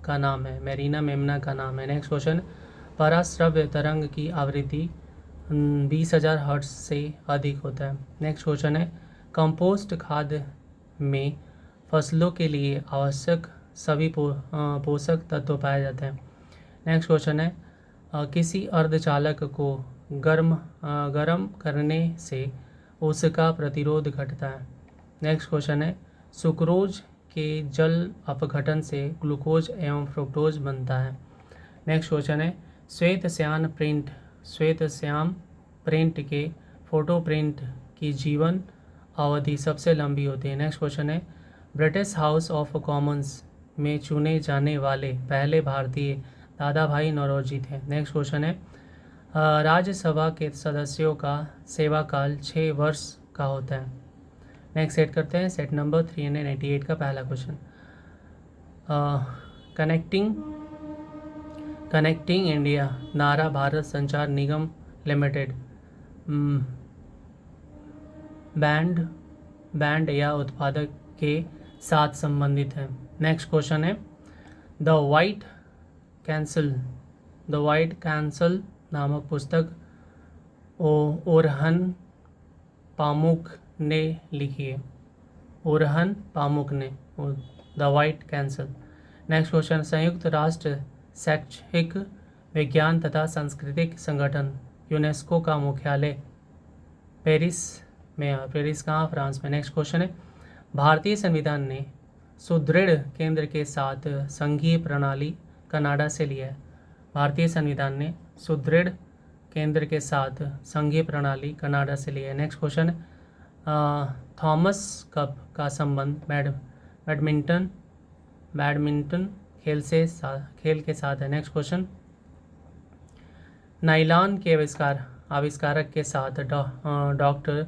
[SPEAKER 1] का नाम है। नेक्स्ट क्वेश्चन पराश्रव्य तरंग की आवृत्ति 20,000 हर्ट्ज से अधिक होता है। नेक्स्ट क्वेश्चन है कंपोस्ट खाद में फसलों के लिए आवश्यक सभी पोषक तत्व पाए जाते हैं। नेक्स्ट क्वेश्चन है किसी अर्धचालक को गर्म करने से उसका प्रतिरोध घटता है। नेक्स्ट क्वेश्चन है सुक्रोज के जल अपघटन से ग्लूकोज एवं फ्रुक्टोज बनता है। नेक्स्ट क्वेश्चन है श्वेत श्याम प्रिंट के फोटो प्रिंट की जीवन अवधि सबसे लंबी होती है। नेक्स्ट क्वेश्चन है ब्रिटिश हाउस ऑफ कॉमन्स में चुने जाने वाले पहले भारतीय दादा भाई नौरोजी थे। नेक्स्ट क्वेश्चन है राज्यसभा के सदस्यों का सेवा काल 6 वर्ष का होता है। नेक्स्ट सेट करते हैं सेट नंबर 398 का पहला क्वेश्चन कनेक्टिंग इंडिया नारा भारत संचार निगम लिमिटेड बैंड या उत्पादक के साथ संबंधित है। नेक्स्ट क्वेश्चन है द वाइट कैंसल नामक पुस्तक ओरहन पामुक ने लिखी है। ओरहन पामुक ने the white cancel. Next question संयुक्त राष्ट्र शैक्षिक विज्ञान तथा सांस्कृतिक संगठन यूनेस्को का मुख्यालय पेरिस कहाँ फ्रांस में। नेक्स्ट क्वेश्चन है भारतीय संविधान ने सुदृढ़ केंद्र के साथ संघीय प्रणाली कनाडा से लिया है। भारतीय संविधान ने सुदृढ़ केंद्र के साथ संघीय प्रणाली कनाडा से लिया है। नेक्स्ट क्वेश्चन थॉमस कप का संबंध बैडमिंटन खेल के साथ है। नेक्स्ट क्वेश्चन नाइलॉन के आविष्कारक के साथ डॉक्टर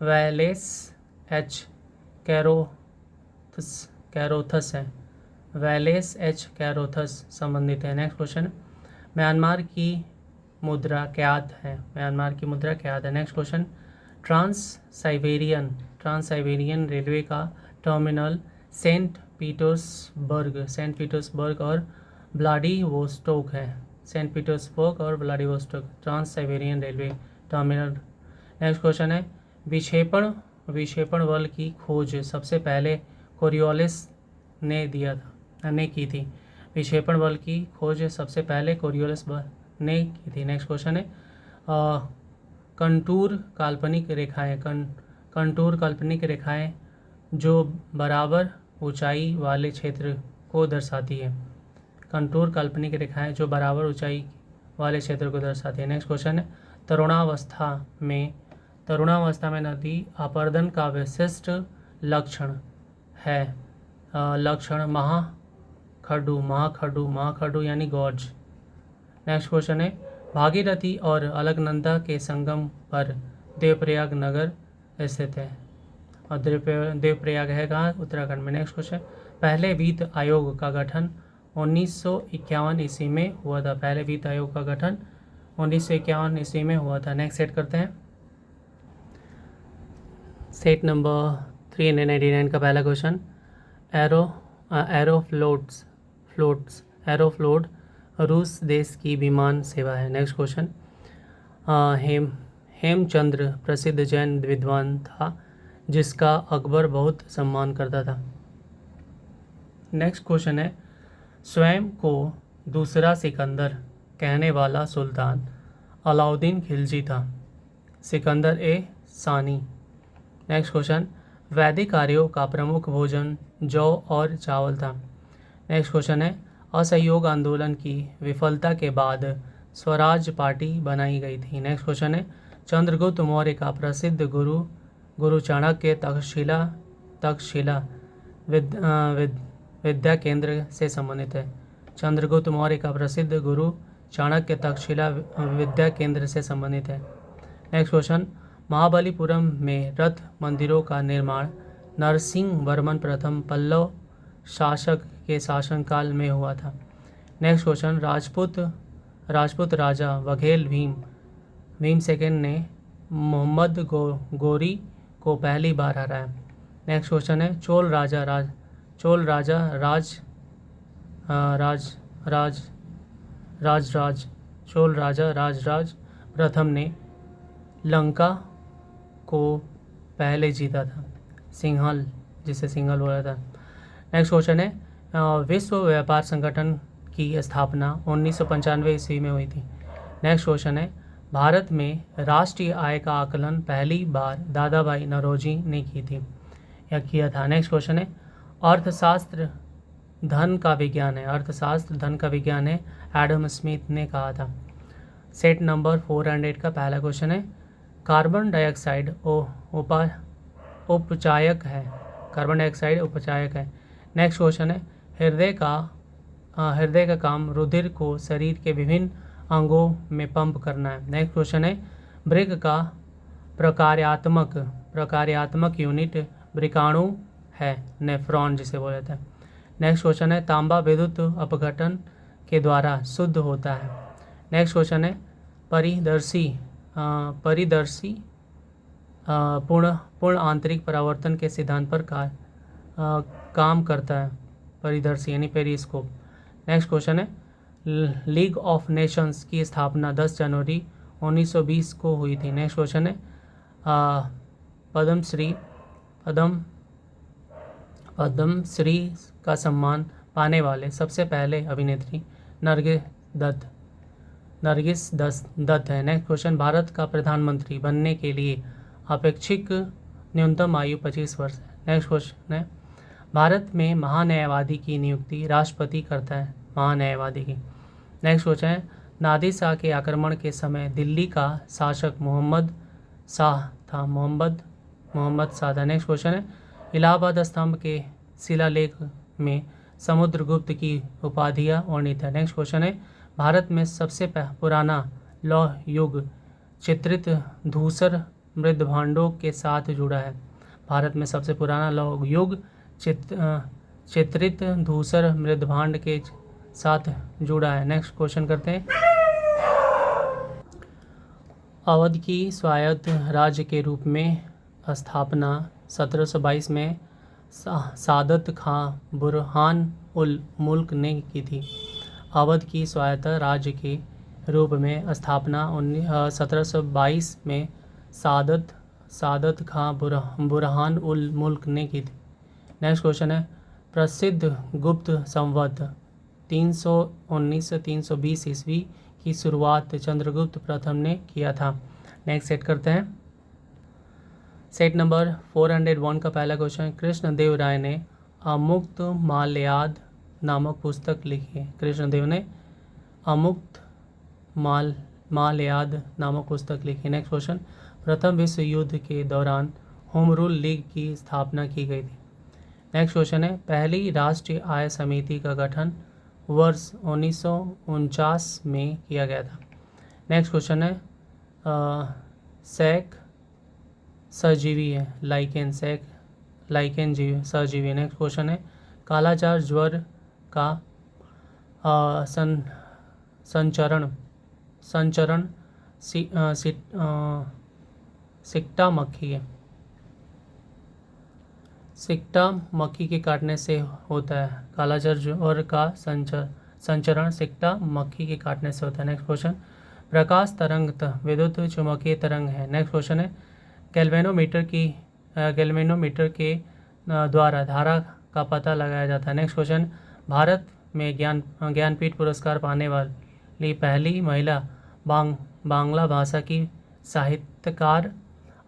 [SPEAKER 1] वैलेस एच कैरोथस है। वैलेस एच कैरोथस संबंधित है। नेक्स्ट क्वेश्चन म्यांमार की मुद्रा क्यात है। Next question trans Siberian railway का टर्मिनल सेंट पीटर्सबर्ग और व्लादिवोस्टोक है। Trans Siberian railway terminal. Next question है विक्षेपण बल की खोज सबसे पहले कोरियोलिस ने की थी। विक्षेपण बल की खोज सबसे पहले कोरियोलिस ने की थी। नेक्स्ट क्वेश्चन है कंटूर काल्पनिक रेखाएं कंटूर काल्पनिक रेखाएं जो बराबर ऊंचाई वाले क्षेत्र को दर्शाती है। कंटूर काल्पनिक रेखाएं जो बराबर ऊंचाई वाले क्षेत्र को दर्शाती है। नेक्स्ट क्वेश्चन है तरुणावस्था में नदी अपर्दन का विशिष्ट लक्षण है। लक्षण महाखडू यानी गॉर्ज। नेक्स्ट क्वेश्चन है भागीरथी और अलकनंदा के संगम पर देवप्रयाग नगर स्थित है और देवप्रयाग है कहाँ? उत्तराखंड में। नेक्स्ट क्वेश्चन पहले वित्त आयोग का गठन 1951 ईस्वी में हुआ था। पहले वित्त आयोग का गठन 1951 ईस्वी में हुआ था। नेक्स्ट सेट करते हैं सेट नंबर 399 का पहला क्वेश्चन एरोफ्लोट रूस देश की विमान सेवा है। नेक्स्ट क्वेश्चन हेमचंद्र प्रसिद्ध जैन विद्वान था जिसका अकबर बहुत सम्मान करता था। नेक्स्ट क्वेश्चन है स्वयं को दूसरा सिकंदर कहने वाला सुल्तान अलाउद्दीन खिलजी था। सिकंदर ए सानी। नेक्स्ट क्वेश्चन वैदिक आर्यों का प्रमुख भोजन जौ और चावल था। नेक्स्ट क्वेश्चन है असहयोग आंदोलन की विफलता के बाद स्वराज पार्टी बनाई गई थी। नेक्स्ट क्वेश्चन है चंद्रगुप्त मौर्य का प्रसिद्ध गुरु चाणक्य तक्षशिला विद्या केंद्र से संबंधित है। चंद्रगुप्त मौर्य का प्रसिद्ध गुरु चाणक्य तक्षशिला विद्या केंद्र से संबंधित है। नेक्स्ट क्वेश्चन महाबलीपुरम में रथ मंदिरों का निर्माण नरसिंह वर्मन प्रथम पल्लव शासक के शासनकाल में हुआ था। नेक्स्ट क्वेश्चन राजपूत राजा वघेल भीम सेकंड ने मोहम्मद गोरी को पहली बार हराया। नेक्स्ट क्वेश्चन है चोल राजा राजराज प्रथम ने लंका को पहले जीता था। सिंहल जिसे सिंहल बोला था। नेक्स्ट क्वेश्चन है विश्व व्यापार संगठन की स्थापना 1995 ईस्वी में हुई थी। नेक्स्ट क्वेश्चन है भारत में राष्ट्रीय आय का आकलन पहली बार दादा भाई नौरोजी ने की थी या किया था। नेक्स्ट क्वेश्चन है अर्थशास्त्र धन का विज्ञान है एडम स्मिथ ने कहा था। सेट नंबर 400 का पहला क्वेश्चन है कार्बन डाइऑक्साइड उपचायक है। नेक्स्ट क्वेश्चन है हृदय का काम रुधिर को शरीर के विभिन्न अंगों में पंप करना है। नेक्स्ट क्वेश्चन है ब्रिक का प्रकार्यात्मक यूनिट ब्रिकाणु है नेफ्रॉन जिसे बोला जाता है। नेक्स्ट क्वेश्चन है तांबा विद्युत अपघटन के द्वारा शुद्ध होता है। नेक्स्ट क्वेश्चन है परिदर्शी पूर्ण आंतरिक परावर्तन के सिद्धांत पर काम करता है। परिदर्शी यानी पेरिस्कोप। नेक्स्ट क्वेश्चन है लीग ऑफ नेशंस की स्थापना 10 जनवरी 1920 को हुई थी। नेक्स्ट क्वेश्चन है पद्मश्री का सम्मान पाने वाले सबसे पहले अभिनेत्री नरगिस दत्त है। नेक्स्ट क्वेश्चन भारत का प्रधानमंत्री बनने के लिए अपेक्षित न्यूनतम आयु 25 वर्ष है। नेक्स्ट क्वेश्चन है भारत में महान्यायवादी की नियुक्ति राष्ट्रपति करता है महान्यायवादी की। नेक्स्ट क्वेश्चन है नादिर शाह के आक्रमण के समय दिल्ली का शासक मोहम्मद शाह था। नेक्स्ट क्वेश्चन है इलाहाबाद स्तंभ के शिलालेख में समुद्रगुप्त की उपाधियाँ वर्णित है। नेक्स्ट क्वेश्चन है भारत में सबसे पुराना लौह युग चित्रित धूसर मृदभांडों के साथ जुड़ा है। भारत में सबसे पुराना लौह युग चित्रित धूसर मृदभांड के साथ जुड़ा है। नेक्स्ट क्वेश्चन करते हैं अवध की स्वायत्त राज्य के रूप में स्थापना 1722 में सादत खां बुरहान उल मुल्क ने की थी। अवध की स्वायत्त राज्य के रूप में स्थापना 1722 में सादत खां बुरहान उल मुल्क ने की थी। नेक्स्ट क्वेश्चन है प्रसिद्ध गुप्त संवत 319 से 320 ईस्वी की शुरुआत चंद्रगुप्त प्रथम ने किया था। नेक्स्ट सेट करते हैं। सेट नंबर 401 का पहला क्वेश्चन, कृष्णदेव राय ने अमुक्त माल्याद नामक पुस्तक लिखी है। कृष्णदेव ने अमुक्त माल्याद नामक पुस्तक लिखी। नेक्स्ट क्वेश्चन, प्रथम विश्व युद्ध के दौरान होम रूल लीग की स्थापना की गई थी। नेक्स्ट क्वेश्चन है, पहली राष्ट्रीय आय समिति का गठन वर्ष 1949 में किया गया था। नेक्स्ट क्वेश्चन है, सैक सजीवी है, लाइकेन सैक लाइकेन जीव सजीवी। नेक्स्ट क्वेश्चन है, कालाजार ज्वर का संचरण सिकटा मक्खी है। सिकटा मक्खी के काटने से होता है। कालाजार ज्वर का संचरण सिकटा मक्खी के काटने से होता है। नेक्स्ट क्वेश्चन, प्रकाश तरंग विद्युत चुम्बकीय तरंग है। नेक्स्ट क्वेश्चन है, गैल्वेनोमीटर के द्वारा धारा का पता लगाया जाता है। नेक्स्ट क्वेश्चन, भारत में ज्ञानपीठ पुरस्कार पाने वाली पहली महिला बांग्ला भाषा की साहित्यकार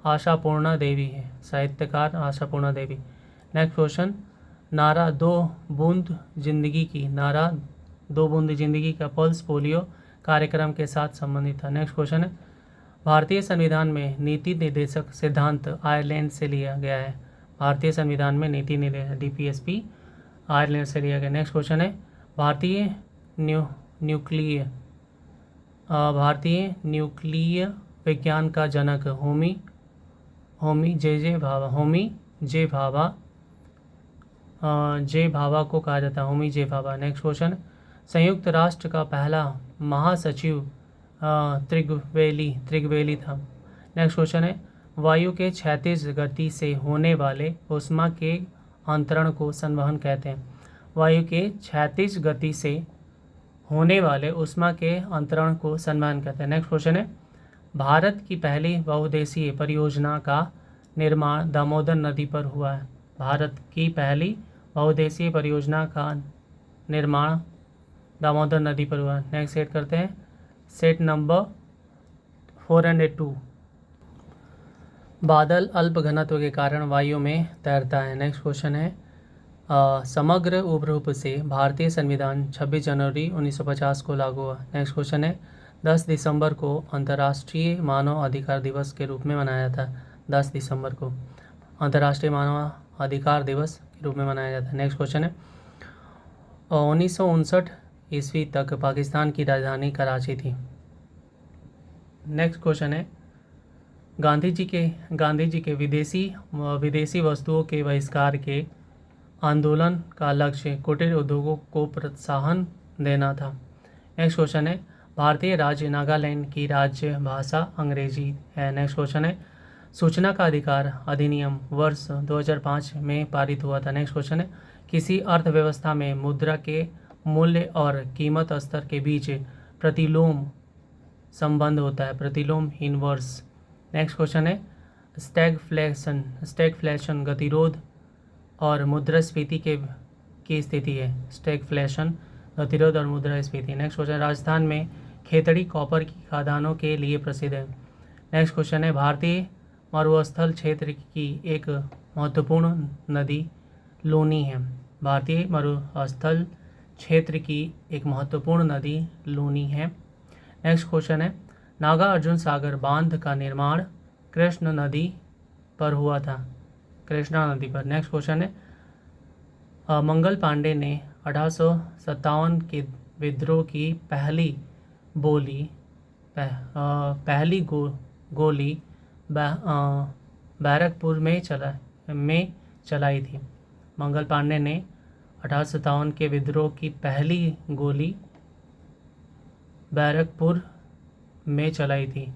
[SPEAKER 1] आशापूर्णा देवी है। साहित्यकार आशापूर्णा देवी। नेक्स्ट क्वेश्चन, नारा दो बूंद जिंदगी का पल्स पोलियो कार्यक्रम के साथ संबंधित था। नेक्स्ट क्वेश्चन है, भारतीय संविधान में नीति निर्देशक सिद्धांत आयरलैंड से लिया गया है। भारतीय संविधान में नीति निर्देशक DPSP आयरलैंड से लिया गया। नेक्स्ट क्वेश्चन है, भारतीय न्यूक्लिय विज्ञान का जनक होमी जे भाभा को कहा जाता है। होमी जे भाभा। नेक्स्ट क्वेश्चन, संयुक्त राष्ट्र का पहला महासचिव त्रिगवेली था। नेक्स्ट क्वेश्चन है, वायु के क्षैतिज गति से होने वाले ऊष्मा के अंतरण को संवहन कहते हैं। वायु के क्षैतिज गति से होने वाले ऊष्मा के अंतरण को संवहन कहते हैं। नेक्स्ट क्वेश्चन है, भारत की पहली बहुउद्देशीय परियोजना का निर्माण दामोदर नदी पर हुआ है। भारत की पहली बहुउद्देशीय परियोजना का निर्माण दामोदर नदी पर हुआ है। नेक्स्ट सेट करते हैं। सेट नंबर 402, बादल अल्प घनत्व के कारण वायु में तैरता है। नेक्स्ट क्वेश्चन है, समग्र उपरूप से भारतीय संविधान 26 जनवरी 1950 को लागू हुआ। नेक्स्ट क्वेश्चन है, 10 दिसंबर को अंतर्राष्ट्रीय मानव अधिकार दिवस के रूप में मनाया जाता है। 10 दिसंबर को अंतर्राष्ट्रीय मानव अधिकार दिवस के रूप में मनाया जाता है। नेक्स्ट क्वेश्चन है, 1959 ईस्वी तक पाकिस्तान की राजधानी कराची थी। नेक्स्ट क्वेश्चन है, गांधी जी के विदेशी वस्तुओं के बहिष्कार के आंदोलन का लक्ष्य कुटीर उद्योगों को प्रोत्साहन देना था। नेक्स्ट क्वेश्चन है, भारतीय राज्य नागालैंड की राज्य भाषा अंग्रेजी है। नेक्स्ट क्वेश्चन है, सूचना का अधिकार अधिनियम वर्ष 2005 में पारित हुआ था। नेक्स्ट क्वेश्चन है, किसी अर्थव्यवस्था में मुद्रा के मूल्य और कीमत स्तर के बीच प्रतिलोम संबंध होता है। प्रतिलोम इनवर्स। नेक्स्ट क्वेश्चन है, स्टैगफ्लेशन गतिरोध और मुद्रास्फीति की स्थिति है। स्टैगफ्लेशन गतिरोध और मुद्रास्फीति। नेक्स्ट क्वेश्चन, राजस्थान में खेतड़ी कॉपर की खदानों के लिए प्रसिद्ध है। नेक्स्ट क्वेश्चन है, भारतीय मरुस्थल क्षेत्र की एक महत्वपूर्ण नदी लूनी है। भारतीय मरुस्थल क्षेत्र की एक महत्वपूर्ण नदी लूनी है। नेक्स्ट क्वेश्चन है, नागार्जुन सागर बांध का निर्माण कृष्ण नदी पर हुआ था। कृष्णा नदी पर। नेक्स्ट क्वेश्चन है, मंगल पांडे ने 1857 के विद्रोह की पहली गोली बैरकपुर में चलाई थी। मंगल पांडे ने 1857 के विद्रोह की पहली गोली बैरकपुर में चलाई थी।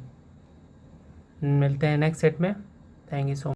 [SPEAKER 1] मिलते हैं नेक्स्ट सेट में। Thank you so much.